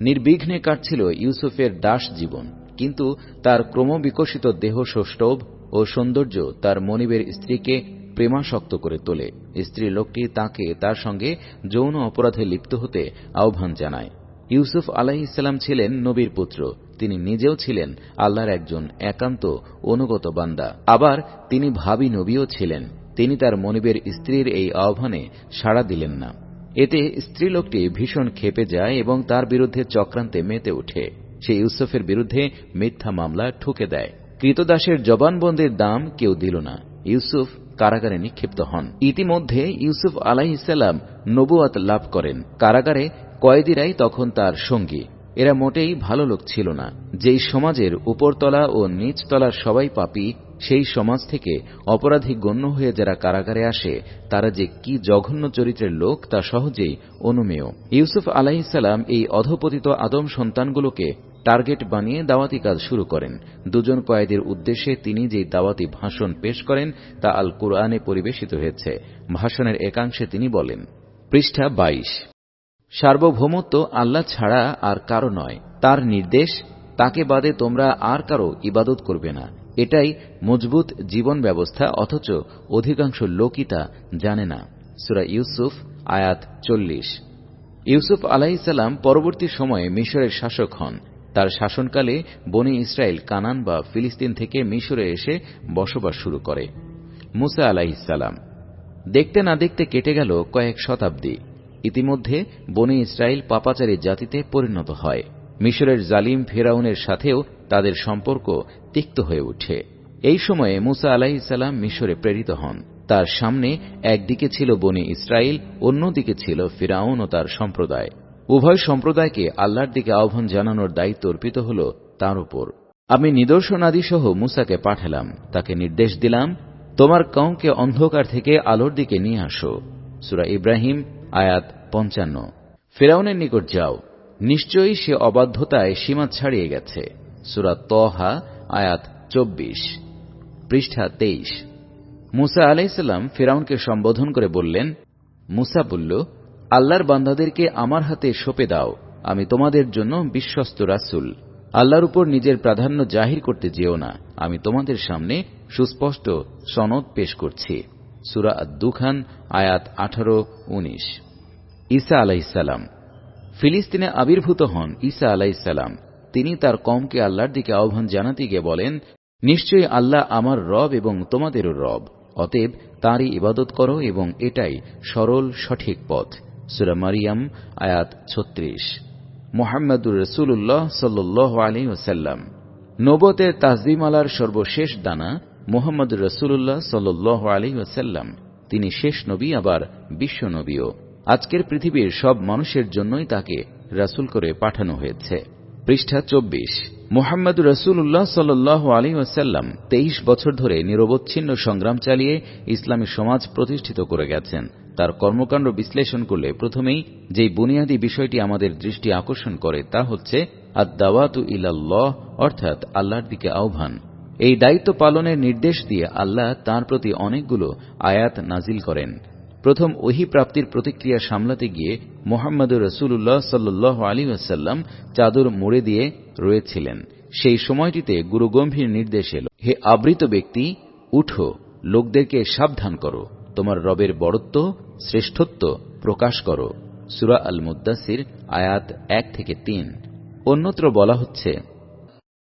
নির্বিঘ্নে কাটছিল ইউসুফের দাস জীবন, কিন্তু তার ক্রমবিকশিত দেহ সৌষ্ঠব ও সৌন্দর্য তার মনিবের স্ত্রীকে প্রেমাসক্ত করে তোলে। স্ত্রী লোকটি তাকে তার সঙ্গে যৌন অপরাধে লিপ্ত হতে আহ্বান জানায়। ইউসুফ আলাইহিস সালাম ছিলেন নবীর পুত্র। তিনি নিজেও ছিলেন আল্লাহর একজন একান্ত অনুগত বান্দা। আবার তিনি ভাবী নবীও ছিলেন। তিনি তার মনিবের স্ত্রীর এই আহ্বানে সাড়া দিলেন না। এতে স্ত্রীলোকটি ভীষণ ক্ষেপে যায় এবং তার বিরুদ্ধে চক্রান্তে মেতে ওঠে। সে ইউসুফের বিরুদ্ধে মিথ্যা মামলা ঠুকে দেয়। কৃতদাসের জবানবন্দির দাম কেউ দিল না। ইউসুফ কারাগারে নিক্ষিপ্ত হন। ইতিমধ্যে ইউসুফ আলাইহিস সালাম নবুয়ত লাভ করেন। কারাগারে কয়েদিরাই তখন তার সঙ্গী। এরা মোটেই ভালো লোক ছিল না। যেই সমাজের উপরতলা ও নিচতলার সবাই পাপী, সেই সমাজ থেকে অপরাধী গণ্য হয়ে যারা কারাগারে আসে, তারা যে কি জঘন্য চরিত্রের লোক তা সহজেই অনুমেয়। ইউসুফ আলাইহিস সালাম এই অধঃপতিত আদম সন্তানগুলোকে টার্গেট বানিয়ে দাওয়াতি কাজ শুরু করেন। দুজন কয়েদির উদ্দেশ্যে তিনি যে দাওয়াতি ভাষণ পেশ করেন তা আল কুরআনে পরিবেশিত হয়েছে। ভাষণের একাংশে তিনি বলেন, পৃষ্ঠা 22, সার্বভৌমত্ব আল্লাহ ছাড়া আর কারো নয়। তার নির্দেশ, তাকে বাদে তোমরা আর কারো ইবাদত করবে না। এটাই মজবুত জীবন ব্যবস্থা, অথচ অধিকাংশ লোকই তা জানে না। সূরা ইউসুফ আয়াত 40। ইউসুফ আলাইহিস সালাম পরবর্তী সময়ে মিশরের শাসক হন। তার শাসনকালে বনী ইসরায়েল কানান বা ফিলিস্তিন থেকে মিশরে এসে বসবাস শুরু করে। মুসা আলাইহিস সালাম। দেখতে না দেখতে কেটে গেল কয়েক শতাব্দী। ইতিমধ্যে বনী ইসরায়েল পাপাচারী জাতিতে পরিণত হয়। মিশরের জালিম ফেরাউনের সাথেও তাদের সম্পর্ক তিক্ত হয়ে ওঠে। এই সময়ে মুসা আলাইহিস সালাম মিশরে প্রেরিত হন। তার সামনে একদিকে ছিল বনী ইসরায়েল, অন্যদিকে ছিল ফিরাউন ও তার সম্প্রদায়। উভয় সম্প্রদায়কে আল্লাহর দিকে আহ্বান জানানোর দায়িত্ব অর্পিত হল তার উপর। আমি নিদর্শনাদি সহ মুসাকে পাঠালাম। তাকে নির্দেশ দিলাম, তোমার কওমকে অন্ধকার থেকে আলোর দিকে নিয়ে আসো। সূরা ইব্রাহিম আয়াত 55। ফিরাউনের নিকট যাও, নিশ্চয়ই সে অবাধ্যতায় সীমা ছাড়িয়ে গেছে। সূরা তহা আয়াত 24, পৃষ্ঠা 23। মুসা আলাইহিস সালাম ফিরাউনকে সম্বোধন করে বললেন, মুসা বলল, আল্লাহর বান্দাদেরকে আমার হাতে সঁপে দাও। আমি তোমাদের জন্য বিশ্বস্ত রাসূল। আল্লাহর উপর নিজের প্রাধান্য জাহির করতে যেও না। আমি তোমাদের সামনে সুস্পষ্ট সনদ পেশ করছি। সূরা আদ-দুখান আয়াত 18-19। ঈসা আলাইহিস সালাম। ফিলিস্তিনে আবির্ভূত হন ঈসা আলাইহিস সালাম। তিনি তার কওমকে আল্লাহর দিকে আহ্বান জানাতে গিয়ে বলেন, নিশ্চয়ই আল্লাহ আমার রব এবং তোমাদেরও রব। অতএব তাঁরই ইবাদত করো এবং এটাই সরল সঠিক পথ। সূরা মারিয়াম আয়াত 36। মুহাম্মদুর রাসূলুল্লাহ সাল্লাল্লাহু আলাইহি ওয়াসাল্লাম। নবুয়তের তাজদীমালার সর্বশেষ দানা মুহাম্মদুর রাসূলুল্লাহ সাল্লাল্লাহু আলাইহি ওয়াসাল্লাম। তিনি শেষ নবী, আবার বিশ্ব নবীও। আজকের পৃথিবীর সব মানুষের জন্যই তাকে রাসূল করে পাঠানো হয়েছে। পৃষ্ঠা 24। মুহাম্মদুর রাসূলুল্লাহ সাল্লাল্লাহু আলাইহি ওয়াসাল্লাম 23 বছর ধরে নিরবচ্ছিন্ন সংগ্রাম চালিয়ে ইসলামী সমাজ প্রতিষ্ঠিত করে গেছেন। তার কর্মকাণ্ড বিশ্লেষণ করলে প্রথমেই যেই বুনিয়াদী বিষয়টি আমাদের দৃষ্টি আকর্ষণ করে তা হচ্ছে আদ-দাওয়াতু ইলাল্লাহ, অর্থাৎ আল্লাহর দিকে আহ্বান। এই দায়িত্ব পালনের নির্দেশ দিয়ে আল্লাহ তাঁর প্রতি অনেকগুলো আয়াত নাজিল করেন। প্রথম ওহী প্রাপ্তির প্রতিক্রিয়া সামলাতে গিয়ে মুহাম্মদুর রাসূলুল্লাহ সাল্লাল্লাহু আলাইহি ওয়াসাল্লাম চাদর মুড়ে দিয়ে রয়েছিলেন। সেই সময়টিতে গুরুগম্ভীর নির্দেশ এল, হে আবৃত ব্যক্তি, উঠো, লোকদেরকে সাবধান করো, তোমার রবের বড়ত্ব শ্রেষ্ঠত্ব প্রকাশ করো। সূরা আল-মুদ্দাসির আয়াত 1-3। অন্যত্র বলা হচ্ছে,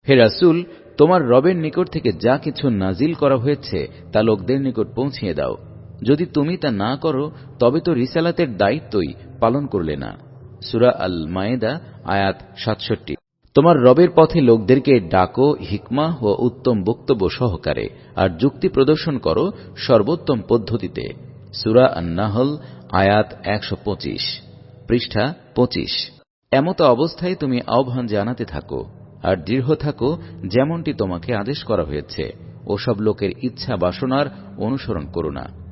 হে রাসূল, তোমার রবের নিকট থেকে যা কিছু নাজিল করা হয়েছে তা লোকদের নিকট পৌঁছিয়ে দাও। যদি তুমি তা না করো তবে তো রিসালাতের দায়িত্বই পালন করলে না। সূরা আল-মায়েদা আয়াত 67। তোমার রবের পথে লোকদেরকে ডাকো হিকমাহ ও উত্তম বক্তব্য সহকারে, আর যুক্তি প্রদর্শন করো সর্বোত্তম পদ্ধতিতে। সূরা আন-নাহল আয়াত 125, পৃষ্ঠা 25। এমত অবস্থায় তুমি আহ্বান জানাতে থাকো আর দৃঢ় থাকো যেমনটি তোমাকে আদেশ করা হয়েছে। ওসব লোকের ইচ্ছা বাসনার অনুসরণ করো না।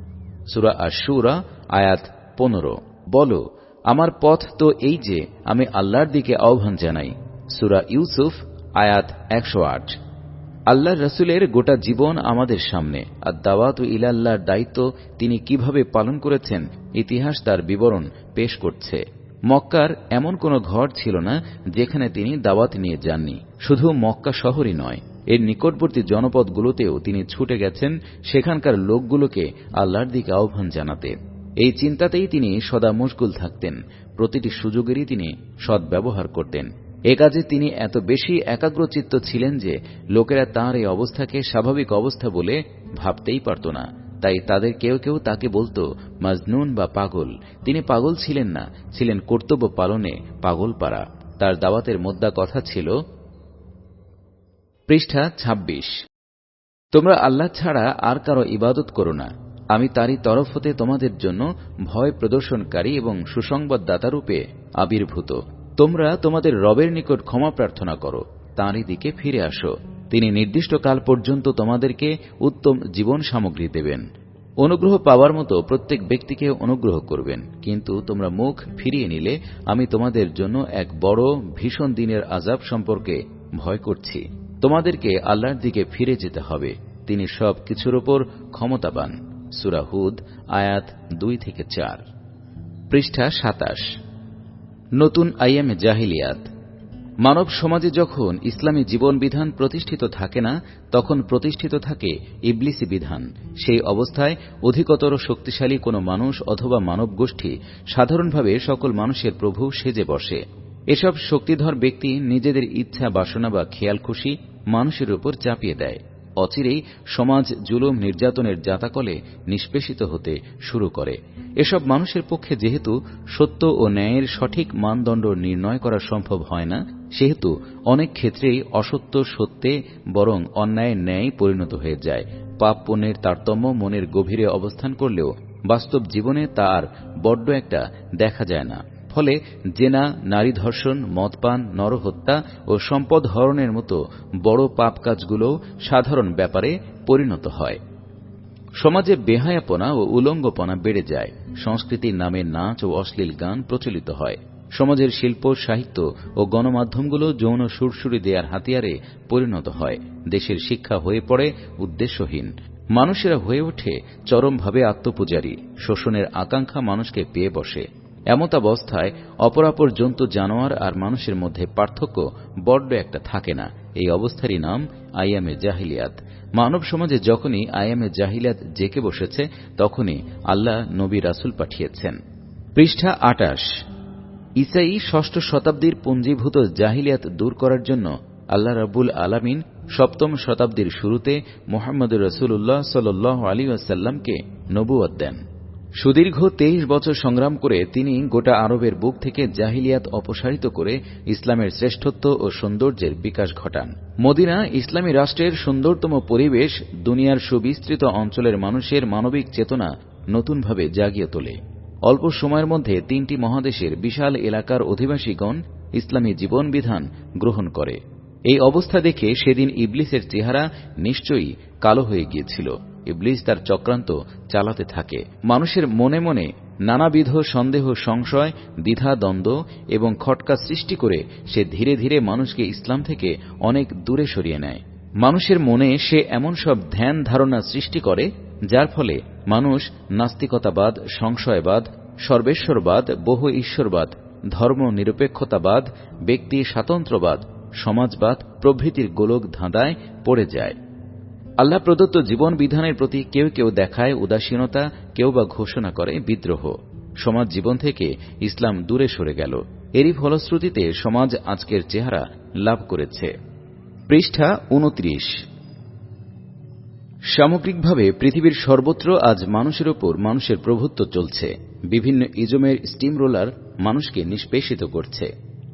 সূরা আশ-শুরা আয়াত 15। বলো, আমার পথ তো এই যে আমি আল্লাহর দিকে আহ্বান জানাই। সূরা ইউসুফ আয়াত 108। আল্লাহর রাসূলের গোটা জীবন আমাদের সামনে। আদ-দাওয়াতু ইলাল্লাহর দায়িত্ব তিনি কিভাবে পালন করেছেন ইতিহাস তার বিবরণ পেশ করছে। মক্কার এমন কোন ঘর ছিল না যেখানে তিনি দাওয়াত নিয়ে যাননি। শুধু মক্কা শহরই নয়, এর নিকটবর্তী জনপদগুলোতেও তিনি ছুটে গেছেন সেখানকার লোকগুলোকে আল্লাহর দিকে আহ্বান জানাতে। এই চিন্তাতেই তিনি সদা মশগুল থাকতেন, প্রতিটি সুযোগেরই তিনি সদ্ব্যবহার করতেন। এ কাজে তিনি এত বেশি একাগ্রচিত্ত ছিলেন যে লোকেরা তাঁর এই অবস্থাকে স্বাভাবিক অবস্থা বলে ভাবতেই পারত না। তাই তাদের কেউ কেউ তাকে বলত মাজনুন বা পাগল। তিনি পাগল ছিলেন না, ছিলেন কর্তব্য পালনে পাগলপাড়া। তার দাওয়াতের মোদ্দা কথা ছিল, পৃষ্ঠা ২৬, তোমরা আল্লাহ ছাড়া আর কারো ইবাদত করো না, আমি তারই তরফ হতে তোমাদের জন্য ভয় প্রদর্শনকারী এবং সুসংবাদদাতারূপে আবির্ভূত। তোমরা তোমাদের রবের নিকট ক্ষমা প্রার্থনা করো, তাঁরই দিকে ফিরে আসো। তিনি নির্দিষ্ট কাল পর্যন্ত তোমাদেরকে উত্তম জীবন সামগ্রী দেবেন। অনুগ্রহ পাওয়ার মতো প্রত্যেক ব্যক্তিকে অনুগ্রহ করবেন, কিন্তু তোমরা মুখ ফিরিয়ে নিলে আমি তোমাদের জন্য এক বড় ভীষণ দিনের আযাব সম্পর্কে ভয় করছি। তোমাদেরকে আল্লাহর দিকে ফিরে যেতে হবে, তিনি সব কিছুর উপর ক্ষমতাবান। সূরা হুদ আয়াত ২-৪। পৃষ্ঠা ২৭, নতুন আইয়ামে জাহিলিয়াত। মানব সমাজে যখন ইসলামী জীবন বিধান প্রতিষ্ঠিত থাকে না, তখন প্রতিষ্ঠিত থাকে ইবলিসি বিধান। সেই অবস্থায় অধিকতর শক্তিশালী কোনো মানুষ অথবা মানব গোষ্ঠী সাধারণভাবে সকল মানুষের প্রভু সেজে বসে। এসব শক্তিধর ব্যক্তি নিজেদের ইচ্ছা বাসনা বা খেয়াল খুশি মানুষের উপর চাপিয়ে দেয়। অচিরেই সমাজ জুলুম নির্যাতনের জাতাকলে নিষ্পেষিত হতে শুরু করে। এসব মানুষের পক্ষে যেহেতু সত্য ও ন্যায়ের সঠিক মানদণ্ড নির্ণয় করা সম্ভব হয় না, সেহেতু অনেক ক্ষেত্রেই অসত্য সত্যে বরং অন্যায় ন্যায় পরিণত হয়ে যায়। পাপ পুণ্যের তারতম্য মনের গভীরে অবস্থান করলেও বাস্তব জীবনে তা আর বড্ড একটা দেখা যায় না। ফলে জেনা, নারী ধর্ষণ, মদপান, নরহত্যা ও সম্পদ হরণের মতো বড় পাপ কাজগুলো সাধারণ ব্যাপারে পরিণত হয়। সমাজে বেহায়াপনা ও উলঙ্গপনা বেড়ে যায়। সংস্কৃতির নামে নাচ ও অশ্লীল গান প্রচলিত হয়। সমাজের শিল্প, সাহিত্য ও গণমাধ্যমগুলো যৌন সুরসুরি দেয়ার হাতিয়ারে পরিণত হয়। দেশের শিক্ষা হয়ে পড়ে উদ্দেশ্যহীন। মানুষেরা হয়ে ওঠে চরমভাবে আত্মপূজারী। শোষণের আকাঙ্ক্ষা মানুষকে পেয়ে বসে। এমতাবস্থায় অপরাপর জন্তু, জানোয়ার আর মানুষের মধ্যে পার্থক্য বড্ড একটা থাকে না। এই অবস্থারই নাম আইয়ামে জাহিলিয়াত। মানব সমাজে যখনই আইয়ামে জাহিলিয়াত জেঁকে বসেছে, তখনই আল্লাহ নবী রাসূল পাঠিয়েছেন। পৃষ্ঠা ২৮, ঈসাই ষষ্ঠ শতাব্দীর পুঞ্জীভূত জাহিলিয়াত দূর করার জন্য আল্লাহ রাব্বুল আলামিন সপ্তম শতাব্দীর শুরুতে মুহাম্মদুর রাসূলুল্লাহ সাল্লাল্লাহু আলাইহি ওয়াসাল্লামকে নবুয়ত দেন। সুদীর্ঘ ২৩ বছর সংগ্রাম করে তিনি গোটা আরবের বুক থেকে জাহিলিয়াত অপসারিত করে ইসলামের শ্রেষ্ঠত্ব ও সৌন্দর্যের বিকাশ ঘটান। মদিনা ইসলামী রাষ্ট্রের সুন্দরতম পরিবেশ দুনিয়ার সুবিস্তৃত অঞ্চলের মানুষের মানবিক চেতনা নতুনভাবে জাগিয়ে তোলে। অল্প সময়ের মধ্যে ৩টি মহাদেশের বিশাল এলাকার অধিবাসীগণ ইসলামী জীবন বিধান গ্রহণ করে। এই অবস্থা দেখে সেদিন ইবলিসের চেহারা নিশ্চয়ই কালো হয়ে গিয়েছিল। ইবলিস তার চক্রান্ত চালাতে থাকে। মানুষের মনে মনে নানাবিধ সন্দেহ, সংশয়, দ্বিধা, দ্বন্দ্ব এবং খটকা সৃষ্টি করে সে ধীরে ধীরে মানুষকে ইসলাম থেকে অনেক দূরে সরিয়ে নেয়। মানুষের মনে সে এমন সব ধ্যান ধারণা সৃষ্টি করে যার ফলে মানুষ নাস্তিকতাবাদ, সংশয়বাদ, সর্বেশ্বরবাদ, বহু ঈশ্বরবাদ, ধর্ম নিরপেক্ষতাবাদ, ব্যক্তি স্বাতন্ত্র্যবাদ, সমাজবাদ প্রভৃতির গোলক ধাঁধায় পড়ে যায়। আল্লাহ প্রদত্ত জীবন বিধানের প্রতি কেউ কেউ দেখায় উদাসীনতা, কেউ বা ঘোষণা করে বিদ্রোহ। সমাজ জীবন থেকে ইসলাম দূরে সরে গেল। এরই ফলশ্রুতিতে সমাজ আজকের চেহারা লাভ করেছে। পৃষ্ঠা ২৯, সামগ্রিকভাবে পৃথিবীর সর্বত্র আজ মানুষের ওপর মানুষের প্রভুত্ব চলছে। বিভিন্ন ইজমের স্টিম রোলার মানুষকে নিষ্পেষিত করছে।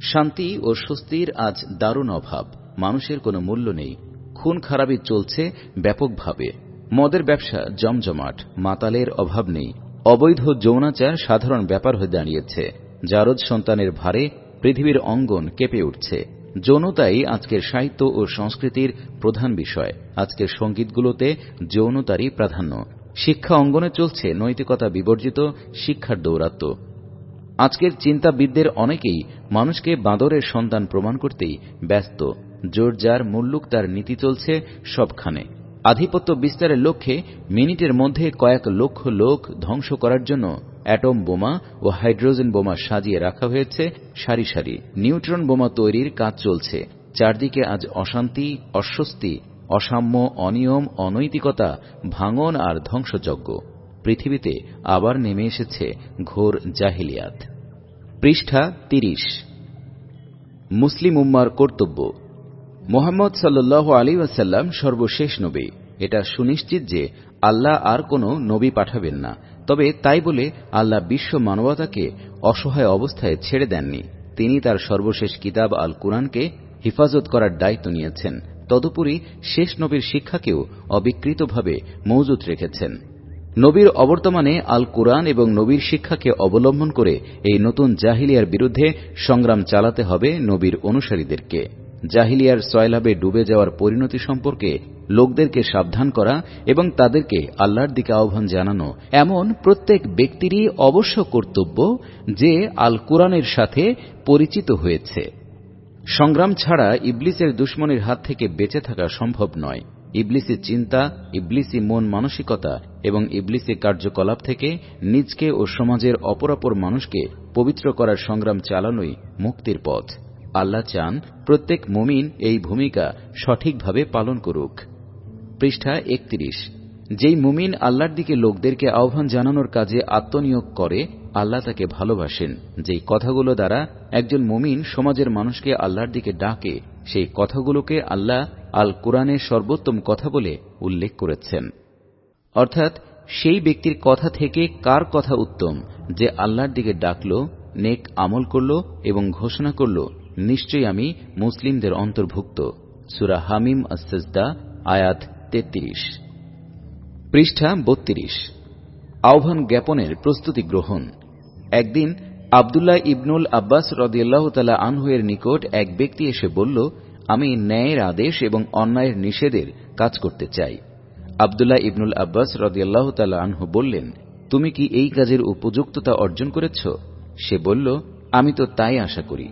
শান্তি ও স্বস্তির আজ দারুণ অভাব। মানুষের কোনো মূল্য নেই। খুন খারাপি চলছে ব্যাপকভাবে। মদের ব্যবসা জমজমাট। মাতালের অভাব নেই। অবৈধ যৌনাচার সাধারণ ব্যাপার হয়ে দাঁড়িয়েছে। জারজ সন্তানের ভারে পৃথিবীর অঙ্গন কেঁপে উঠছে। যৌনতাই আজকের সাহিত্য ও সংস্কৃতির প্রধান বিষয়। আজকের সঙ্গীতগুলোতে যৌনতারই প্রাধান্য। শিক্ষা অঙ্গনে চলছে নৈতিকতা বিবর্জিত শিক্ষার দৌরাত্ম্য। আজকের চিন্তাবিদদের অনেকেই মানুষকে বাঁদরের সন্তান প্রমাণ করতেই ব্যস্ত। জোর যার মুল্লুক তার নীতি চলছে সবখানে। আধিপত্য বিস্তারের লক্ষ্যে মিনিটের মধ্যে কয়েক লক্ষ লোক ধ্বংস করার জন্য অ্যাটম বোমা ও হাইড্রোজেন বোমা সাজিয়ে রাখা হয়েছে সারি সারি। নিউট্রন বোমা তৈরির কাজ চলছে। চারদিকে আজ অশান্তি, অস্বস্তি, অসাম্য, অনিয়ম, অনৈতিকতা, ভাঙন আর ধ্বংসযজ্ঞ। পৃথিবীতে আবার নেমে এসেছে ঘোর জাহিলিয়াত। পৃষ্ঠা 30। মুসলিম উম্মার কর্তব্য। মুহাম্মদ সাল্লাল্লাহু আলাইহি ওয়াসাল্লাম সর্বশেষ নবী। এটা সুনিশ্চিত যে আল্লাহ আর কোনো নবী পাঠাবেন না। তবে তাই বলে আল্লাহ বিশ্ব মানবতাকে অসহায় অবস্থায় ছেড়ে দেননি। তিনি তার সর্বশেষ কিতাব আল কুরআনকে হিফাজত করার দায়িত্ব নিয়েছেন। তদুপরি শেষ নবীর শিক্ষাকেও অবিকৃতভাবে মওজুদ রেখেছেন। নবীর অবর্তমানে আল কুরআন এবং নবীর শিক্ষাকে অবলম্বন করে এই নতুন জাহিলিয়ার বিরুদ্ধে সংগ্রাম চালাতে হবে নবীর অনুসারীদেরকে। জাহিলিয়ার সয়লাবে ডুবে যাওয়ার পরিণতি সম্পর্কে লোকদেরকে সাবধান করা এবং তাদেরকে আল্লাহর দিকে আহ্বান জানানো এমন প্রত্যেক ব্যক্তিরই অবশ্য কর্তব্য যে আল কুরআনের সাথে পরিচিত হয়েছে। সংগ্রাম ছাড়া ইবলিসের দুশমনের হাত থেকে বেঁচে থাকা সম্ভব নয়। ইবলিসি চিন্তা, ইবলিসি মন মানসিকতা এবং ইবলিসি কার্যকলাপ থেকে নিজকে ও সমাজের অপরাপর মানুষকে পবিত্র করার সংগ্রাম চালানোই মুক্তির পথ। আল্লাহ চান প্রত্যেক মুমিন এই ভূমিকা সঠিকভাবে পালন করুক। পৃষ্ঠা 31। যেই মুমিন আল্লাহর দিকে লোকদেরকে আহ্বান জানানোর কাজে আত্মনিয়োগ করে আল্লাহ তাকে ভালোবাসেন। যেই কথাগুলো দ্বারা একজন মুমিন সমাজের মানুষকে আল্লাহর দিকে ডাকে সেই কথাগুলোকে আল্লাহ আল কুরআনের সর্বোত্তম কথা বলে উল্লেখ করেছেন। অর্থাৎ সেই ব্যক্তির কথা থেকে কার কথা উত্তম, যে আল্লাহর দিকে ডাকল, নেক আমল করল এবং ঘোষণা করল নিশ্চয়ই আমি মুসলিমদের অন্তর্ভুক্ত। সূরা হামিম আস-সাজদা আয়াত 33। পৃষ্ঠা 32। আহ্বান জ্ঞাপনের প্রস্তুতি গ্রহণ। একদিন আব্দুল্লাহ ইবনুল আব্বাস রাদিয়াল্লাহু তাআলা আনহু এর নিকট এক ব্যক্তি এসে বলল, আমি ন্যায়ের আদেশ এবং অন্যায়ের নিষেধের কাজ করতে চাই। আব্দুল্লাহ ইবনুল আব্বাস রাদিয়াল্লাহু তাআলা আনহু বললেন, তুমি কি এই কাজের উপযুক্ততা অর্জন করেছ? সে বলল, আমি তো তাই আশা করি।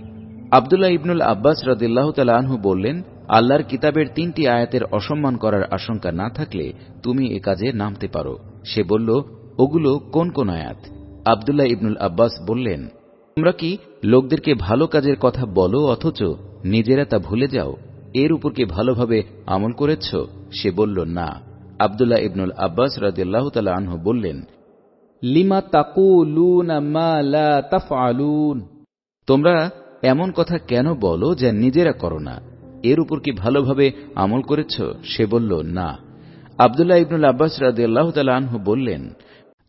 আব্দুল্লাহ ইবনুল আব্বাস রাদিয়াল্লাহু তাআলা আনহু বললেন, আল্লাহর কিতাবের 3টি আয়াতের অসম্মান করার আশঙ্কা না থাকলে তুমি এ কাজে নামতে পারো। সে বলল, ওগুলো কোন কোন আয়াত? আব্দুল্লাহ ইবনুল আব্বাস বললেন, তোমরা কি লোকদেরকে ভালো কাজের কথা বলো অথচ নিজেরা তা ভুলে যাও? এর উপর কি ভালোভাবে আমল করেছ? সে বলল, না। আব্দুল্লাহ ইবনুল আব্বাস রাদিয়াল্লাহু তাআলা আনহু বললেন, লিমা তাকুলুনা মা লা তাফআলুন, তোমরা এমন কথা কেন বলো যা নিজেরা করো না? এর উপর কি ভালোভাবে আমল করেছ? সে বলল, না। আব্দুল্লাহ ইবনুল আব্বাস রাদিয়াল্লাহু তাআলা আনহু বললেন,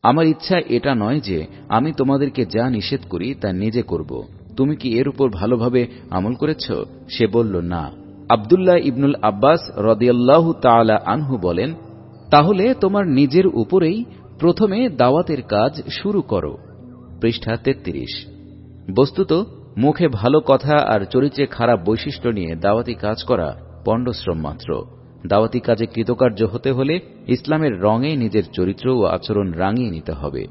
আমার ইচ্ছা এটা নয় যে আমি তোমাদেরকে যা নিষেধ করি তা নিজে করব। তুমি কি এর উপর ভালোভাবে আমল করেছ? সে বলল, না। আব্দুল্লাহ ইবনুল আব্বাস রাদিয়াল্লাহু তাআলা আনহু বলেন, তাহলে তোমার নিজের উপরেই প্রথমে দাওয়াতের কাজ শুরু করো। পৃষ্ঠা 33। বস্তুত মুখে ভালো কথা আর চরিত্রে খারাপ বৈশিষ্ট্য নিয়ে দাওয়াতি কাজ করা পণ্ডশ্রম মাত্র। দাওয়াতি কাজে কৃতকার্য হতে হলে ইসলামের রঙে নিজের চরিত্র ও আচরণ রাঙিয়ে নিতে হবে।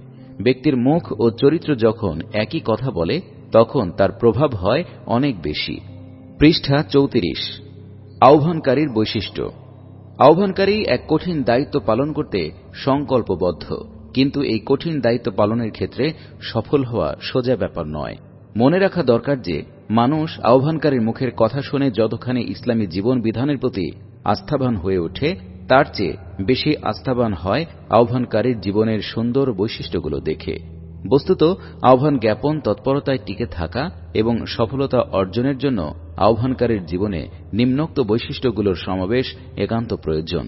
ব্যক্তির মুখ ও চরিত্র যখন একই কথা বলে তখন তার প্রভাব হয় অনেক বেশি। পৃষ্ঠা 34। আহ্বানকারীর বৈশিষ্ট্য। আহ্বানকারী এক কঠিন দায়িত্ব পালন করতে সংকল্পবদ্ধ, কিন্তু এই কঠিন দায়িত্ব পালনের ক্ষেত্রে সফল হওয়া সোজা ব্যাপার নয়। মনে রাখা দরকার যে মানুষ আহ্বানকারীর মুখের কথা শুনে যতখানি ইসলামী জীবন বিধানের প্রতি আস্থাবান হয়ে ওঠে তার চেয়ে বেশি আস্থাবান হয় আহ্বানকারীর জীবনের সুন্দর বৈশিষ্ট্যগুলো দেখে। বস্তুত আহ্বান জ্ঞাপন তৎপরতায় টিকে থাকা এবং সফলতা অর্জনের জন্য আহ্বানকারীর জীবনে নিম্নোক্ত বৈশিষ্ট্যগুলোর সমাবেশ একান্ত প্রয়োজন।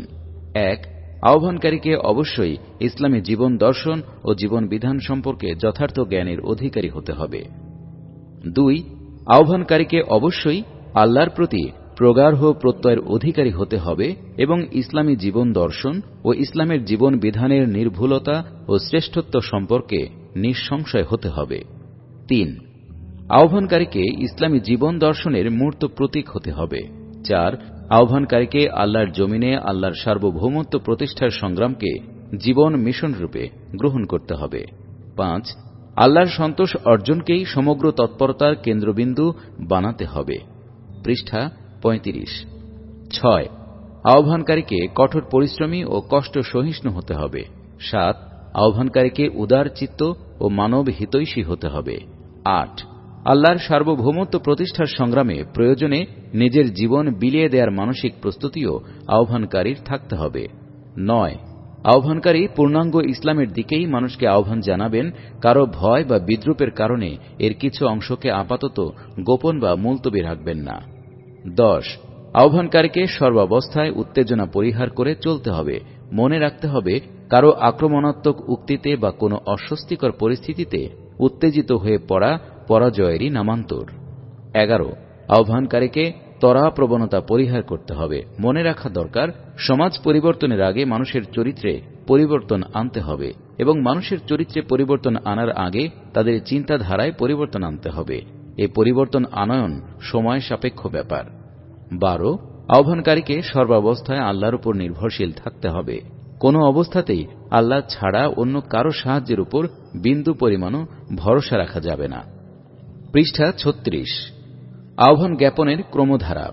1. আহ্বানকারীকে অবশ্যই ইসলামী জীবন দর্শন ও জীবন বিধান সম্পর্কে যথার্থ জ্ঞানের অধিকারী হতে হবে। 2. আহ্বানকারীকে অবশ্যই আল্লাহর প্রতি প্রগাঢ় প্রত্যয়ের অধিকারী হতে হবে এবং ইসলামী জীবন দর্শন ও ইসলামের জীবন বিধানের নির্ভুলতা ও শ্রেষ্ঠত্ব সম্পর্কে নিঃসংশয় হতে হবে। 3. আহ্বানকারীকে ইসলামী জীবন দর্শনের মূর্ত প্রতীক হতে হবে। 4. আহ্বানকারীকে আল্লাহর জমিনে আল্লাহর সার্বভৌমত্ব প্রতিষ্ঠার সংগ্রামকে জীবন মিশন রূপে গ্রহণ করতে হবে। 5. আল্লাহর সন্তোষ অর্জনকেই সমগ্র তৎপরতার কেন্দ্রবিন্দু বানাতে হবে। পৃষ্ঠা 35। 6. আহ্বানকারীকে কঠোর পরিশ্রমী ও কষ্ট সহিষ্ণু হতে হবে। 7. আহ্বানকারীকে উদার চিত্ত ও মানব হিতৈষী হতে হবে। 8. আল্লাহর সার্বভৌমত্ব প্রতিষ্ঠার সংগ্রামে প্রয়োজনে নিজের জীবন বিলিয়ে দেওয়ার মানসিক প্রস্তুতিও আহ্বানকারীর থাকতে হবে। 9, আহ্বানকারী পূর্ণাঙ্গ ইসলামের দিকেই মানুষকে আহ্বান জানাবেন, কারো ভয় বা বিদ্রুপের কারণে এর কিছু অংশকে আপাতত গোপন বা মুলতবি রাখবেন না। 10, আহ্বানকারীকে সর্বাবস্থায় উত্তেজনা পরিহার করে চলতে হবে। মনে রাখতে হবে, কারো আক্রমণাত্মক উক্তিতে বা কোনো অস্বস্তিকর পরিস্থিতিতে উত্তেজিত হয়ে পড়া পরাজয়েরই নামান্তর। 11, আহ্বানকারীকে ত্বরা প্রবণতা পরিহার করতে হবে। মনে রাখা দরকার, সমাজ পরিবর্তনের আগে মানুষের চরিত্রে পরিবর্তন আনতে হবে এবং মানুষের চরিত্রে পরিবর্তন আনার আগে তাদের চিন্তাধারায় পরিবর্তন আনতে হবে। এই পরিবর্তন আনয়ন সময় সাপেক্ষ ব্যাপার। 12, আহ্বানকারীকে সর্বাবস্থায় আল্লাহর উপর নির্ভরশীল থাকতে হবে। কোনো অবস্থাতেই আল্লাহ ছাড়া অন্য কারো সাহায্যের উপর বিন্দু পরিমাণও ভরসা রাখা যাবে না। পৃষ্ঠা 36, আহ্বান জ্ঞাপনের ক্রমধারা।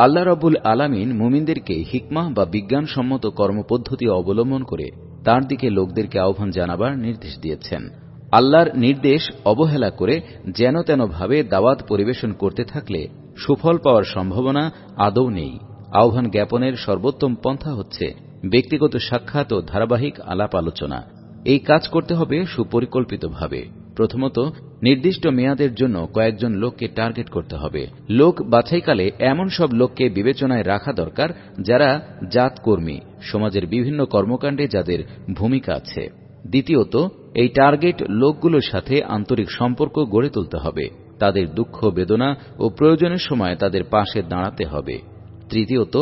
আল্লাহ রাব্বুল আলামিন মুমিনদেরকে হিকমাহ বা বিজ্ঞানসম্মত কর্মপদ্ধতি অবলম্বন করে তার দিকে লোকদেরকে আহ্বান জানাবার নির্দেশ দিয়েছেন। আল্লাহর নির্দেশ অবহেলা করে যেন তেন ভাবে দাওয়াত পরিবেশন করতে থাকলে সুফল পাওয়ার সম্ভাবনা আদৌ নেই। আহ্বান জ্ঞাপনের সর্বোত্তম পন্থা হচ্ছে ব্যক্তিগত সাক্ষাৎ ও ধারাবাহিক আলাপ আলোচনা। এই কাজ করতে হবে সুপরিকল্পিতভাবে। প্রথমত, নির্দিষ্ট মেয়াদের জন্য কয়েকজন লোককে টার্গেট করতে হবে। লোক বাছাইকালে এমন সব লোককে বিবেচনায় রাখা দরকার যারা জাতকর্মী, সমাজের বিভিন্ন কর্মকাণ্ডে যাদের ভূমিকা আছে। দ্বিতীয়ত, এই টার্গেট লোকগুলোর সাথে আন্তরিক সম্পর্ক গড়ে তুলতে হবে। তাদের দুঃখ বেদনা ও প্রয়োজনের সময় তাদের পাশে দাঁড়াতে হবে। তৃতীয়ত,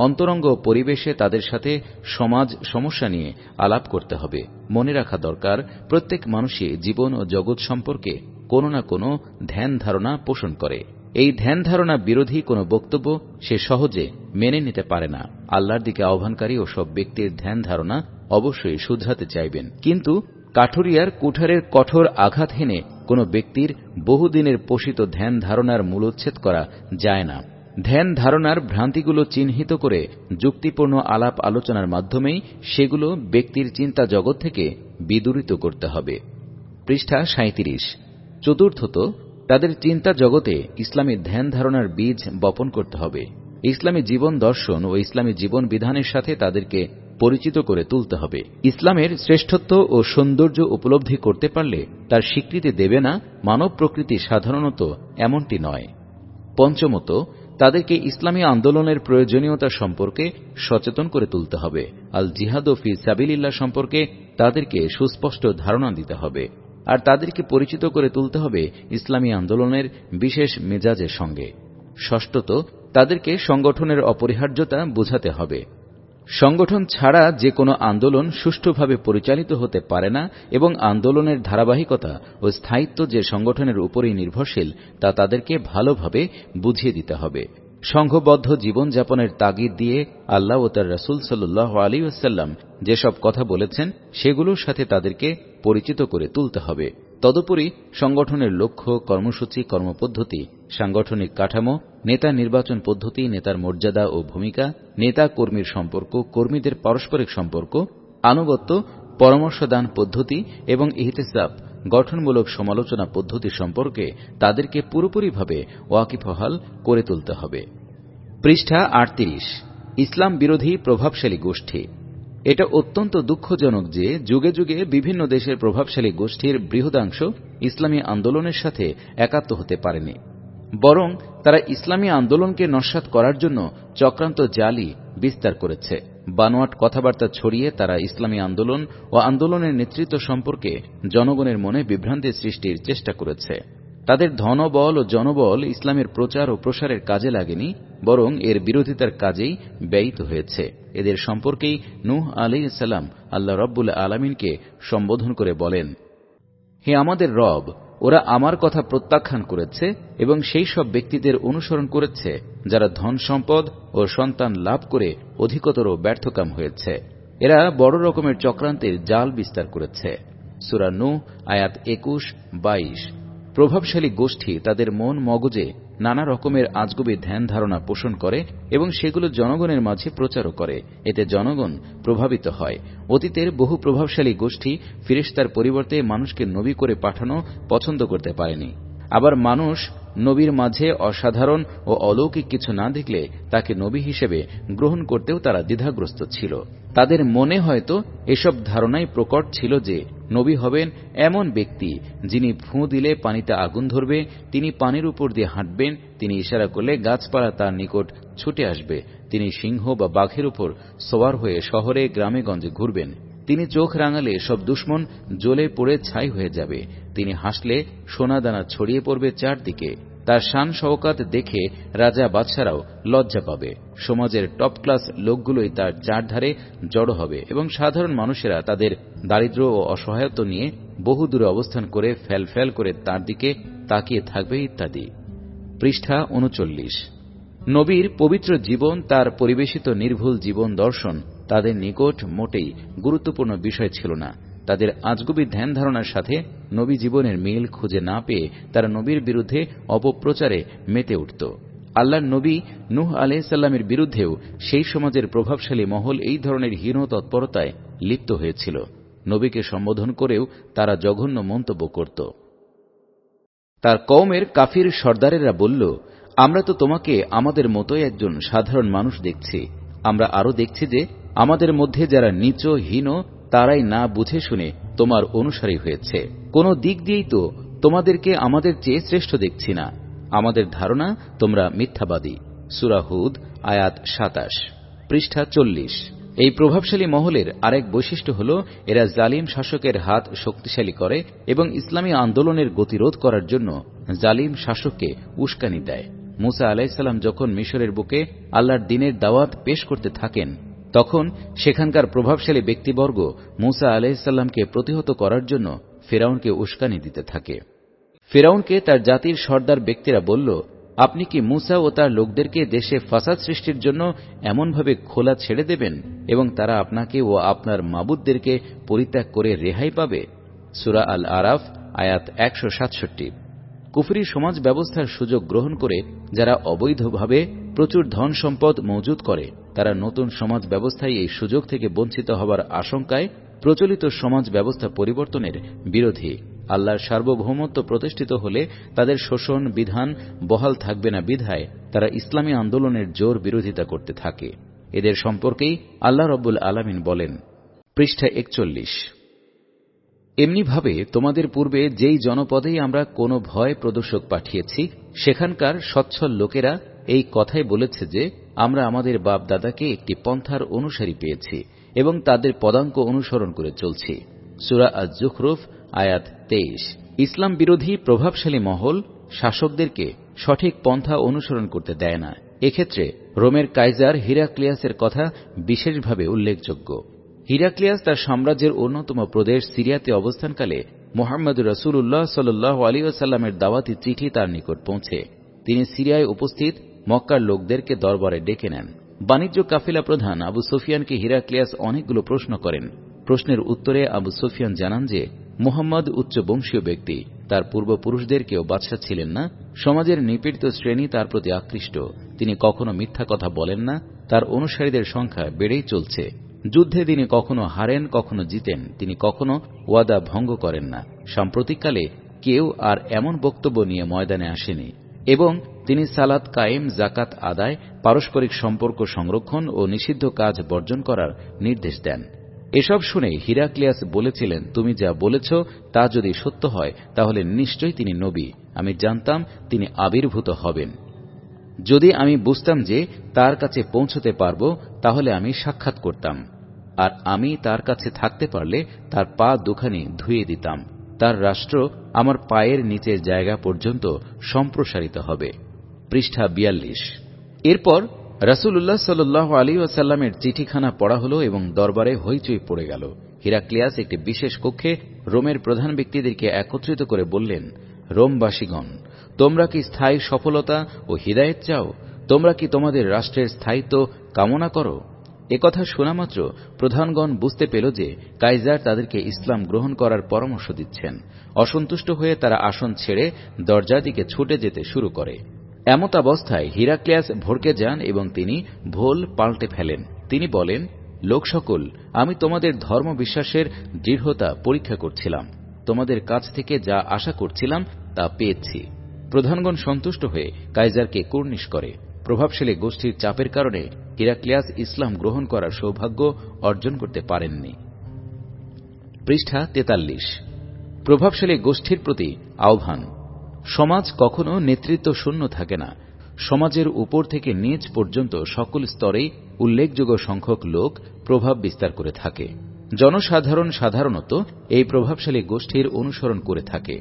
অন্তরঙ্গ পরিবেশে তাদের সাথে সমাজ সমস্যা নিয়ে আলাপ করতে হবে। মনে রাখা দরকার, প্রত্যেক মানুষই জীবন ও জগৎ সম্পর্কে কোনো না কোনো ধ্যান ধারণা পোষণ করে। এই ধ্যান ধারণা বিরোধী কোনো বক্তব্য সে সহজে মেনে নিতে পারে না। আল্লাহর দিকে আহ্বানকারী ও সব ব্যক্তির ধ্যান ধারণা অবশ্যই শুধরাতে চাইবেন, কিন্তু কাঠুরিয়ার কুঠারের কঠোর আঘাত হেনে কোনো ব্যক্তির বহুদিনের পোষিত ধ্যান ধারণার মূলোচ্ছেদ করা যায় না। ধ্যান ধারণার ভ্রান্তিগুলো চিহ্নিত করে যুক্তিপূর্ণ আলাপ আলোচনার মাধ্যমেই সেগুলো ব্যক্তির চিন্তা জগৎ থেকে বিদূরিত করতে হবে। পৃষ্ঠা 37, চতুর্থত, তাদের চিন্তা জগতে ইসলামী ধ্যান ধারণার বীজ বপন করতে হবে। ইসলামী জীবন দর্শন ও ইসলামী জীবন বিধানের সাথে তাদেরকে পরিচিত করে তুলতে হবে। ইসলামের শ্রেষ্ঠত্ব ও সৌন্দর্য উপলব্ধি করতে পারলে তার স্বীকৃতি দেবে না মানব প্রকৃতি সাধারণত এমনটি নয়। পঞ্চমত, তাদেরকে ইসলামী আন্দোলনের প্রয়োজনীয়তা সম্পর্কে সচেতন করে তুলতে হবে। আল জিহাদ ফি সাবিলিল্লাহ সম্পর্কে তাদেরকে সুস্পষ্ট ধারণা দিতে হবে, আর তাদেরকে পরিচিত করে তুলতে হবে ইসলামী আন্দোলনের বিশেষ মেজাজের সঙ্গে। ষষ্ঠত, তাদেরকে সংগঠনের অপরিহার্যতা বোঝাতে হবে। সংগঠন ছাড়া যে কোনো আন্দোলন সুষ্ঠুভাবে পরিচালিত হতে পারে না এবং আন্দোলনের ধারাবাহিকতা ও স্থায়িত্ব যে সংগঠনের উপরেই নির্ভরশীল তা তাদেরকে ভালোভাবে বুঝিয়ে দিতে হবে। সংঘবদ্ধ জীবনযাপনের তাগিদ দিয়ে আল্লাহ ও তার রাসূল সাল্লাল্লাহু আলাইহি ওয়াসাল্লাম যেসব কথা বলেছেন সেগুলোর সাথে তাদেরকে পরিচিত করে তুলতে হবে। তদুপরি সংগঠনের লক্ষ্য, কর্মসূচি, কর্মপদ্ধতি, সাংগঠনিক কাঠামো, নেতা নির্বাচন পদ্ধতি, নেতার মর্যাদা ও ভূমিকা, নেতা কর্মীর সম্পর্ক, কর্মীদের পারস্পরিক সম্পর্ক, আনুগত্য, পরামর্শদান পদ্ধতি এবং ইহতিসাব গঠনমূলক সমালোচনা পদ্ধতি সম্পর্কে তাদেরকে পুরোপুরিভাবে ওয়াকিবহাল করে তুলতে হবে। পৃষ্ঠা 38, ইসলাম বিরোধী প্রভাবশালী গোষ্ঠী। এটা অত্যন্ত দুঃখজনক যে যুগে যুগে বিভিন্ন দেশের প্রভাবশালী গোষ্ঠীর বৃহদাংশ ইসলামী আন্দোলনের সাথে একাত্ম হতে পারেনি, বরং তারা ইসলামী আন্দোলনকে নস্যাৎ করার জন্য চক্রান্ত জালি বিস্তার করেছে। বানোয়াট কথাবার্তা ছড়িয়ে তারা ইসলামী আন্দোলন ও আন্দোলনের নেতৃত্ব সম্পর্কে জনগণের মনে বিভ্রান্তি সৃষ্টির চেষ্টা করেছে। তাদের ধনবল ও জনবল ইসলামের প্রচার ও প্রসারের কাজে লাগেনি, বরং এর বিরোধিতার কাজেই ব্যয়িত হয়েছে। এদের সম্পর্কেই নূহ আলাইহিস সালাম আল্লাহ রাব্বুল আলামিনকে সম্বোধন করে বলেন, হে আমাদের রব, ওরা আমার কথা প্রত্যাখ্যান করেছে এবং সেই সব ব্যক্তিদের অনুসরণ করেছে যারা ধন সম্পদ ও সন্তান লাভ করে অধিকতর ব্যর্থকাম হয়েছে। এরা বড় রকমের চক্রান্তের জাল বিস্তার করেছে। সূরা নূহ আয়াত 21-22। প্রভাবশালী গোষ্ঠী তাদের মন মগজে নানা রকমের আজগুবি ধ্যান ধারণা পোষণ করে এবং সেগুলো জনগণের মাঝে প্রচারও করে। এতে জনগণ প্রভাবিত হয়। অতীতের বহু প্রভাবশালী গোষ্ঠী ফেরেশতার পরিবর্তে মানুষকে নবী করে পাঠানো পছন্দ করতে পারেনি। আবার মানুষ নবীর মাঝে অসাধারণ ও অলৌকিক কিছু না দেখলে তাকে নবী হিসেবে গ্রহণ করতেও তারা দ্বিধাগ্রস্ত ছিল। তাদের মনে হয়তো এসব ধারণাই প্রকট ছিল যে নবী হবেন এমন ব্যক্তি যিনি ফুঁ দিলে পানিতে আগুন ধরবে, তিনি পানির উপর দিয়ে হাঁটবেন, তিনি ইশারা করলে গাছপালা তার নিকট ছুটে আসবে, তিনি সিংহ বা বাঘের উপর সওয়ার হয়ে শহরে গ্রামে গঞ্জে ঘুরবেন, তিনি চোখ রাঙালে সব দুশমন জ্বলে পড়ে ছাই হয়ে যাবে, তিনি হাসলে সোনাদানা ছড়িয়ে পড়বে চারদিকে, তার শান শওকাত দেখে রাজা বাদশারাও লজ্জা পাবে, সমাজের টপ ক্লাস লোকগুলোই তার চারধারে জড়ো হবে এবং সাধারণ মানুষেরা তাদের দারিদ্র্য ও অসহায়ত্ব নিয়ে বহু দূরে অবস্থান করে ফ্যাল করে তার দিকে তাকিয়ে থাকবে ইত্যাদি। পৃষ্ঠা ৩৯। নবীর পবিত্র জীবন, তার পরিবেশিত নির্ভুল জীবন দর্শন তাদের নিকট মোটেই গুরুত্বপূর্ণ বিষয় ছিল না। তাদের আজগুবি ধ্যান ধারণার সাথে নবী জীবনের মিল খুঁজে না পেয়ে তারা নবীর বিরুদ্ধে অপপ্রচারে মেতে উঠত। আল্লাহর নবী নূহ আলাইহিসসালামের বিরুদ্ধেও সেই সমাজের প্রভাবশালী মহল এই ধরনের হীন তৎপরতায় লিপ্ত হয়েছিল। নবীকে সম্বোধন করেও তারা জঘন্য মন্তব্য করত। তার কওমের কাফির সর্দারেরা বলল, আমরা তো তোমাকে আমাদের মতোই একজন সাধারণ মানুষ দেখছি। আমরা আরো দেখছি যে আমাদের মধ্যে যারা নীচ হীন তারাই না বুঝে শুনে তোমার অনুসারী হয়েছে। কোন দিক দিয়েই তো তোমাদেরকে আমাদের চেয়ে শ্রেষ্ঠ দেখছি না। আমাদের ধারণা তোমরা মিথ্যাবাদী। সূরা হুদ আয়াত ২৭। পৃষ্ঠা ৪০। এই প্রভাবশালী মহলের আরেক বৈশিষ্ট্য হল এরা জালিম শাসকের হাত শক্তিশালী করে এবং ইসলামী আন্দোলনের গতিরোধ করার জন্য জালিম শাসককে উস্কানি দেয়। মূসা আলাইহিসসালাম যখন মিশরের বুকে আল্লাহর দ্বীনের দাওয়াত পেশ করতে থাকেন, তখন সেখানকার প্রভাবশালী ব্যক্তিবর্গ মূসা আলাইহিসসালামকে প্রতিহত করার জন্য ফিরআউনকে উস্কানি দিতে থাকে। ফিরআউনকে তার জাতির সর্দার ব্যক্তিরা বলল, আপনি কি মূসা ও তার লোকদেরকে দেশে ফাসাদ সৃষ্টির জন্য এমনভাবে খোলা ছেড়ে দেবেন এবং তারা আপনাকে ও আপনার মাবুদদেরকে পরিত্যাগ করে রেহাই পাবে? সূরা আল আরাফ আয়াত ১৬৭। কুফরি সমাজ ব্যবস্থার সুযোগ গ্রহণ করে যারা অবৈধভাবে প্রচুর ধন সম্পদ মজুদ করে, তারা নতুন সমাজ ব্যবস্থায় এই সুযোগ থেকে বঞ্চিত হবার আশঙ্কায় প্রচলিত সমাজ ব্যবস্থা পরিবর্তনের বিরোধী। আল্লাহর সার্বভৌমত্ব প্রতিষ্ঠিত হলে তাদের শোষণ বিধান বহাল থাকবে না বিধায় তারা ইসলামী আন্দোলনের জোর বিরোধিতা করতে থাকে। এদের সম্পর্কেই আল্লাহ রব্বুল আলামিন বলেন। পৃষ্ঠা ৪১। এমনিভাবে তোমাদের পূর্বে যেই জনপদেই আমরা কোনো ভয় প্রদর্শক পাঠিয়েছি, সেখানকার সচ্ছল লোকেরা এই কথাই বলেছে যে আমরা আমাদের বাপ দাদাকে একটি পন্থার অনুসারী পেয়েছি এবং তাদের পদাঙ্ক অনুসরণ করে চলছি। সূরা আজ-জুখরুফ আয়াত ২৩। ইসলাম বিরোধী প্রভাবশালী মহল শাসকদেরকে সঠিক পন্থা অনুসরণ করতে দেয় না। এক্ষেত্রে রোমের কাইজার হিরাক্লিয়াসের কথা বিশেষভাবে উল্লেখযোগ্য। হিরাক্লিয়াস তার সাম্রাজ্যের অন্যতম প্রদেশ সিরিয়াতে অবস্থানকালে মুহাম্মদ রাসূলুল্লাহ সাল্লাল্লাহু আলাইহি ওয়াসাল্লামের দাওয়াতি চিঠি তার নিকট পৌঁছে তিনি সিরিয়ায় উপস্থিত মক্কার লোকদেরকে দরবারে ডেকে নেন। বাণিজ্য কাফিলা প্রধান আবু সুফিয়ানকে হিরাক্লিয়াস অনেকগুলো প্রশ্ন করেন। প্রশ্নের উত্তরে আবু সুফিয়ান জানান যে মুহাম্মদ উচ্চ বংশীয় ব্যক্তি, তার পূর্বপুরুষদের কেউ বাদশাহ ছিলেন না, সমাজের নিপীড়িত শ্রেণী তার প্রতি আকৃষ্ট, তিনি কখনো মিথ্যা কথা বলেন না, তার অনুসারীদের সংখ্যা বেড়েই চলছে, যুদ্ধে তিনি কখনো হারেন কখনো জিতেন, তিনি কখনো ওয়াদা ভঙ্গ করেন না, সাম্প্রতিককালে কেউ আর এমন বক্তব্য নিয়ে ময়দানে আসেনি, এবং তিনি সালাত কায়েম, জাকাত আদায়, পারস্পরিক সম্পর্ক সংরক্ষণ ও নিষিদ্ধ কাজ বর্জন করার নির্দেশ দেন। এসব শুনে হিরাক্লিয়াস বলেছিলেন, তুমি যা বলেছ তা যদি সত্য হয় তাহলে নিশ্চয়ই তিনি নবী। আমি জানতাম তিনি আবির্ভূত হবেন। যদি আমি বুঝতাম যে তার কাছে পৌঁছতে পারব তাহলে আমি সাক্ষাৎ করতাম, আর আমি তার কাছে থাকতে পারলে তার পা দুখানি ধুয়ে দিতাম, তার রাষ্ট্র আমার পায়ের নিচের জায়গা পর্যন্ত সম্প্রসারিত হবে। পৃষ্ঠা ৪২। এরপর রাসূলুল্লাহ সাল্লাল্লাহু আলাইহি ওয়াসাল্লামের চিঠিখানা পড়া হল এবং দরবারে হইচই পড়ে গেল। হিরাক্লিয়াস একটি বিশেষ কক্ষে রোমের প্রধান ব্যক্তিদেরকে একত্রিত করে বললেন, রোমবাসীগণ, তোমরা কি স্থায়ী সফলতা ও হিদায়েত চাও? তোমরা কি তোমাদের রাষ্ট্রের স্থায়িত্ব কামনা করো? একথা শোনামাত্র প্রধানগণ বুঝতে পেল যে কাইজার তাদেরকে ইসলাম গ্রহণ করার পরামর্শ দিচ্ছেন। অসন্তুষ্ট হয়ে তারা আসন ছেড়ে দরজার দিকে ছুটে যেতে শুরু করে। এমত অবস্থায় হিরাক্লিয়াস ভড়কে যান এবং তিনি ভোল পাল্টে ফেলেন। তিনি বলেন, লোক সকল, আমি তোমাদের ধর্ম বিশ্বাসের দৃঢ়তা পরীক্ষা করছিলাম। তোমাদের কাছ থেকে যা আশা করছিলাম তা পেয়েছি। প্রধানগণ সন্তুষ্ট হয়ে কাইজারকে কুর্নিশ করে। প্রভাবশালী গোষ্ঠীর চাপের কারণে হিরাক্লিয়াস ইসলাম গ্রহণ করার সৌভাগ্য অর্জন করতে পারেননি। পৃষ্ঠা 43। প্রভাবশালী গোষ্ঠীর প্রতি আহ্বান। সমাজ কখনো নেতৃত্ব শূন্য থাকে না। সমাজের উপর থেকে নিচ পর্যন্ত সকল স্তরেই উল্লেখযোগ্য সংখ্যক লোক প্রভাব বিস্তার করে থাকে। জনসাধারণ সাধারণত এই প্রভাবশালী গোষ্ঠীর অনুসরণ করে থাকে।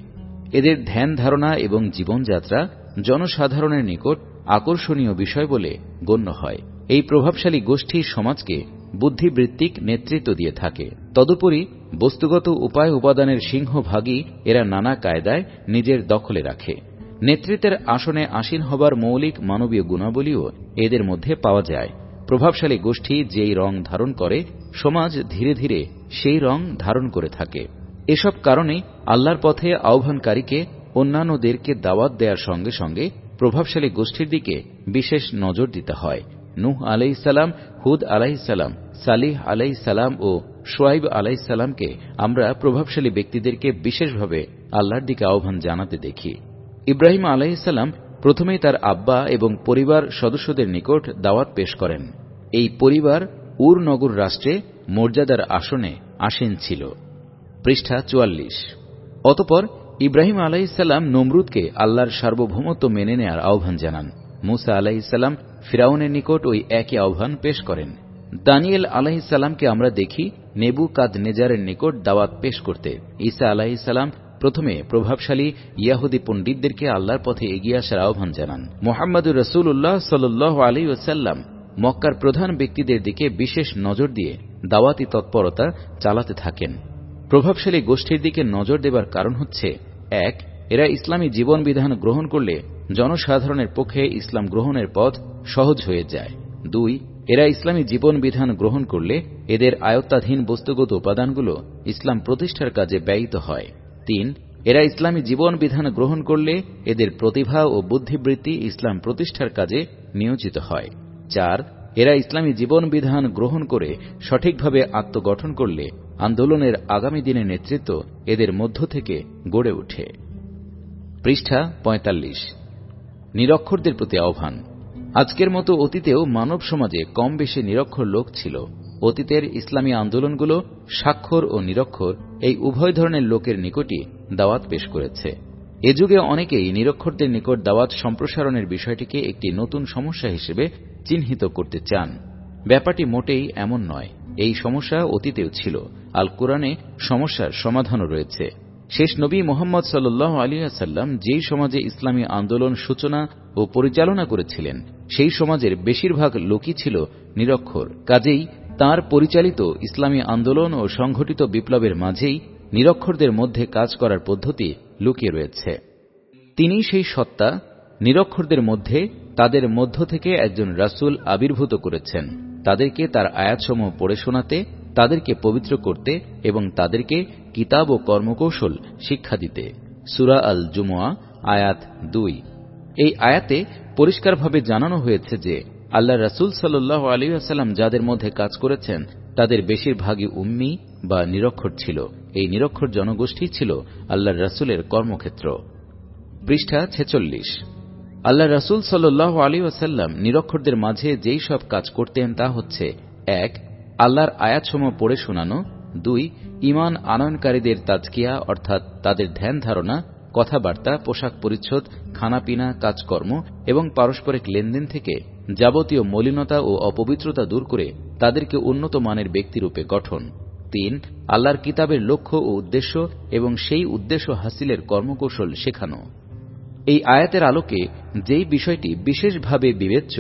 এদের ধ্যান ধারণা এবং জীবনযাত্রা জনসাধারণের নিকট আকর্ষণীয় বিষয় বলে গণ্য হয়। এই প্রভাবশালী গোষ্ঠী সমাজকে বুদ্ধিবৃত্তিক নেতৃত্ব দিয়ে থাকে। তদুপরি বস্তুগত উপায় উপাদানের সিংহভাগই এরা নানা কায়দায় নিজের দখলে রাখে। নেতৃত্বের আসনে আসীন হবার মৌলিক মানবীয় গুণাবলীও এদের মধ্যে পাওয়া যায়। প্রভাবশালী গোষ্ঠী যেই রং ধারণ করে, সমাজ ধীরে ধীরে সেই রং ধারণ করে থাকে। এসব কারণে আল্লাহর পথে আহ্বানকারীকে অন্যান্যদেরকে দাওয়াত দেওয়ার সঙ্গে সঙ্গে প্রভাবশালী গোষ্ঠীর দিকে বিশেষ নজর দিতে হয়। নূহ আলাইহিসসালাম, হুদ আলাইহিসসালাম, সালিহ আলাইহিসসালাম ও শুআয়ব আলাইহিসসালামকে আমরা প্রভাবশালী ব্যক্তিদেরকে বিশেষভাবে আল্লাহর দিকে আহ্বান জানাতে দেখি। ইব্রাহিম আলাইহিসসালাম প্রথমেই তার আব্বা এবং পরিবার সদস্যদের নিকট দাওয়াত পেশ করেন। এই পরিবার উর নগর রাষ্ট্রে মর্যাদার আসনে আসীন ছিল। পৃষ্ঠা 44। অতঃপর ইব্রাহিম আলাইহিসসালাম নমরুদকে আল্লাহর সার্বভৌমত্ব মেনে নেয়ার আহ্বান জানান। মুসা আলাইহিসসালাম ফিরাউনের নিকট ওই একই আহ্বান পেশ করেন। দানিয়েল আলাইহিসসালামকে আমরা দেখি নেবুকাদনেজারের নিকট দাওয়াত পেশ করতে। ঈসা আলাইহিসসালাম প্রথমে প্রভাবশালী ইয়াহুদী পণ্ডিতদেরকে আল্লাহর পথে এগিয়ে আসার আহ্বান জানান। মুহাম্মদুর রাসূলুল্লাহ সাল্লাল্লাহু আলাইহি ওয়াসাল্লাম মক্কার প্রধান ব্যক্তিদের দিকে বিশেষ নজর দিয়ে দাওয়াতি তৎপরতা চালাতে থাকেন। প্রভাবশালী গোষ্ঠীর দিকে নজর দেবার কারণ হচ্ছে, ১. এরা ইসলামী জীবন বিধান গ্রহণ করলে জনসাধারণের পক্ষে ইসলাম গ্রহণের পথ সহজ হয়ে যায়। ২. এরা ইসলামী জীবন বিধান গ্রহণ করলে এদের আয়ত্তাধীন বস্তুগত উপাদানগুলো ইসলাম প্রতিষ্ঠার কাজে ব্যয়িত হয়। ৩. এরা ইসলামী জীবন বিধান গ্রহণ করলে এদের প্রতিভা ও বুদ্ধিবৃত্তি ইসলাম প্রতিষ্ঠার কাজে নিয়োজিত হয়। ৪. এরা ইসলামী জীবন বিধান গ্রহণ করে সঠিকভাবে আত্মগঠন করলে আন্দোলনের আগামী দিনের নেতৃত্ব এদের মধ্য থেকে গড়ে ওঠে। পৃষ্ঠা ৪৫। নিরক্ষরদের প্রতি আহ্বান। আজকের মতো অতীতেও মানব সমাজে কম বেশি নিরক্ষর লোক ছিল। অতীতের ইসলামী আন্দোলনগুলো স্বাক্ষর ও নিরক্ষর এই উভয় ধরনের লোকের নিকটই দাওয়াত পেশ করেছে। এ যুগে অনেকেই নিরক্ষরদের নিকট দাওয়াত সম্প্রসারণের বিষয়টিকে একটি নতুন সমস্যা হিসেবে চিহ্নিত করতে চান। ব্যাপারটি মোটেই এমন নয়। এই সমস্যা অতীতেও ছিল। আল কোরআনে সমস্যার সমাধানও রয়েছে। শেষ নবী মুহাম্মদ সাল্লাল্লাহু আলাইহি ওয়াসাল্লাম যেই সমাজে ইসলামী আন্দোলন সূচনা ও পরিচালনা করেছিলেন, সেই সমাজের বেশিরভাগ লোকই ছিল নিরক্ষর। কাজেই তাঁর পরিচালিত ইসলামী আন্দোলন ও সংঘটিত বিপ্লবের মাঝেই নিরক্ষরদের মধ্যে কাজ করার পদ্ধতি লুকিয়ে রয়েছে। তিনি সেই সত্তা, নিরক্ষরদের মধ্যে তাদের মধ্য থেকে একজন রাসূল আবির্ভূত করেছেন, তাদেরকে তার আয়াতসমূহ পড়ে শোনাতে, তাদেরকে পবিত্র করতে এবং তাদেরকে কিতাব ও কর্মকৌশল শিক্ষা দিতে। সূরা আল জুমুআ আয়াত ২। এই আয়াতে পরিষ্কারভাবে জানানো হয়েছে যে আল্লাহর রাসূল সাল্লাল্লাহু আলাইহি ওয়াসাল্লাম যাদের মধ্যে কাজ করেছেন তাদের বেশিরভাগই উম্মি বা নিরক্ষর ছিল। এই নিরক্ষর জনগোষ্ঠী ছিল আল্লাহর রাসূলের কর্মক্ষেত্র। পৃষ্ঠা ৪৬। আল্লাহর রাসূল সাল্লাল্লাহু আলাইহি ওয়াসাল্লাম নিরক্ষরদের মাঝে যেই সব কাজ করতেন তা হচ্ছে, ১. আল্লাহর আয়াতসমূহ পড়ে শোনানো। ২. ঈমান আনয়নকারীদের তাজকিয়া অর্থাৎ তাদের ধ্যান ধারণা, কথাবার্তা, পোশাক পরিচ্ছদ, খানাপিনা, কাজকর্ম এবং পারস্পরিক লেনদেন থেকে যাবতীয় মলিনতা ও অপবিত্রতা দূর করে তাদেরকে উন্নত মানের ব্যক্তিরূপে গঠন। ৩. আল্লাহর কিতাবের লক্ষ্য ও উদ্দেশ্য এবং সেই উদ্দেশ্য হাসিলের কর্মকৌশল শেখানো। এই আয়াতের আলোকে যেই বিষয়টি বিশেষভাবে বিবেচ্য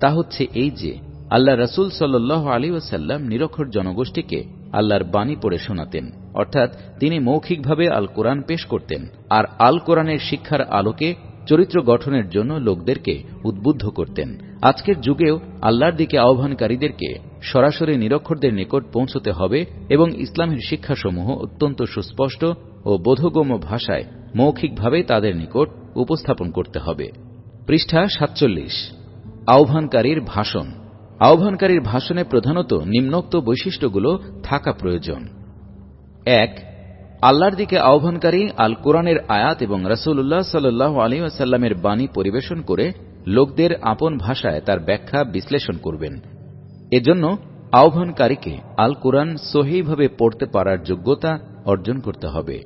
তা হচ্ছে এই যে আল্লাহ রাসূল সাল্লাল্লাহু আলাইহি ওয়াসাল্লাম নিরক্ষর জনগোষ্ঠীকে আল্লাহর বাণী পড়ে শোনাতেন, অর্থাৎ তিনি মৌখিকভাবে আল কোরআন পেশ করতেন আর আল কোরআনের শিক্ষার আলোকে চরিত্র গঠনের জন্য লোকদেরকে উদ্বুদ্ধ করতেন। আজকের যুগেও আল্লাহর দিকে আহ্বানকারীদেরকে সরাসরি নিরক্ষরদের নিকট পৌঁছতে হবে এবং ইসলামের শিক্ষাসমূহ অত্যন্ত সুস্পষ্ট ও বোধগম্য ভাষায় মৌখিকভাবে তাদের নিকট উপস্থাপন করতে হবে। পৃষ্ঠা ৪৭। আহ্বানকারীর ভাষণ। আহ্বানকারীর ভাষণে প্রধানত নিম্নোক্ত বৈশিষ্ট্যগুলো থাকা প্রয়োজন। ১. আল্লাহর দিকে আহ্বানকারী আল কোরআনের আয়াত এবং রাসূলুল্লাহ সাল্লাল্লাহু আলাইহি ওয়াসাল্লামের বাণী পরিবেশন করে লোকদের আপন ভাষায় তার ব্যাখ্যা বিশ্লেষণ করবেন। এজন্য আহ্বানকারীকে আল কোরআন সহিভাবে পড়তে পারার যোগ্যতা অর্জন করতে হবে।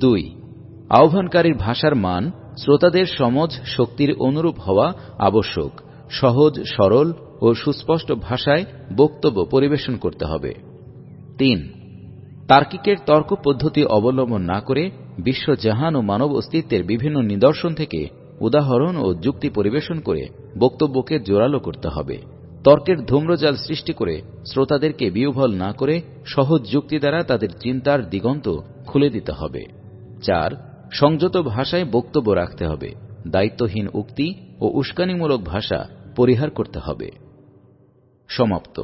2. আহ্বানকারীর ভাষার মান শ্রোতাদের সমঝ শক্তির অনুরূপ হওয়া আবশ্যক। সহজ, সরল ও সুস্পষ্ট ভাষায় বক্তব্য পরিবেশন করতে হবে। 3. তার্কিকের তর্ক পদ্ধতি অবলম্বন না করে বিশ্বজাহান ও মানব অস্তিত্বের বিভিন্ন নিদর্শন থেকে উদাহরণ ও যুক্তি পরিবেশন করে বক্তব্যকে জোরালো করতে হবে। তর্কের ধূম্রজাল সৃষ্টি করে শ্রোতাদেরকে বিহ্বল না করে সহজ যুক্তি দ্বারা তাদের চিন্তার দিগন্ত খুলে দিতে হবে। 4. সংযত ভাষায় বক্তব্য রাখতে হবে। দায়িত্বহীন উক্তি ও উস্কানিমূলক ভাষা পরিহার করতে হবে। সমাপ্ত।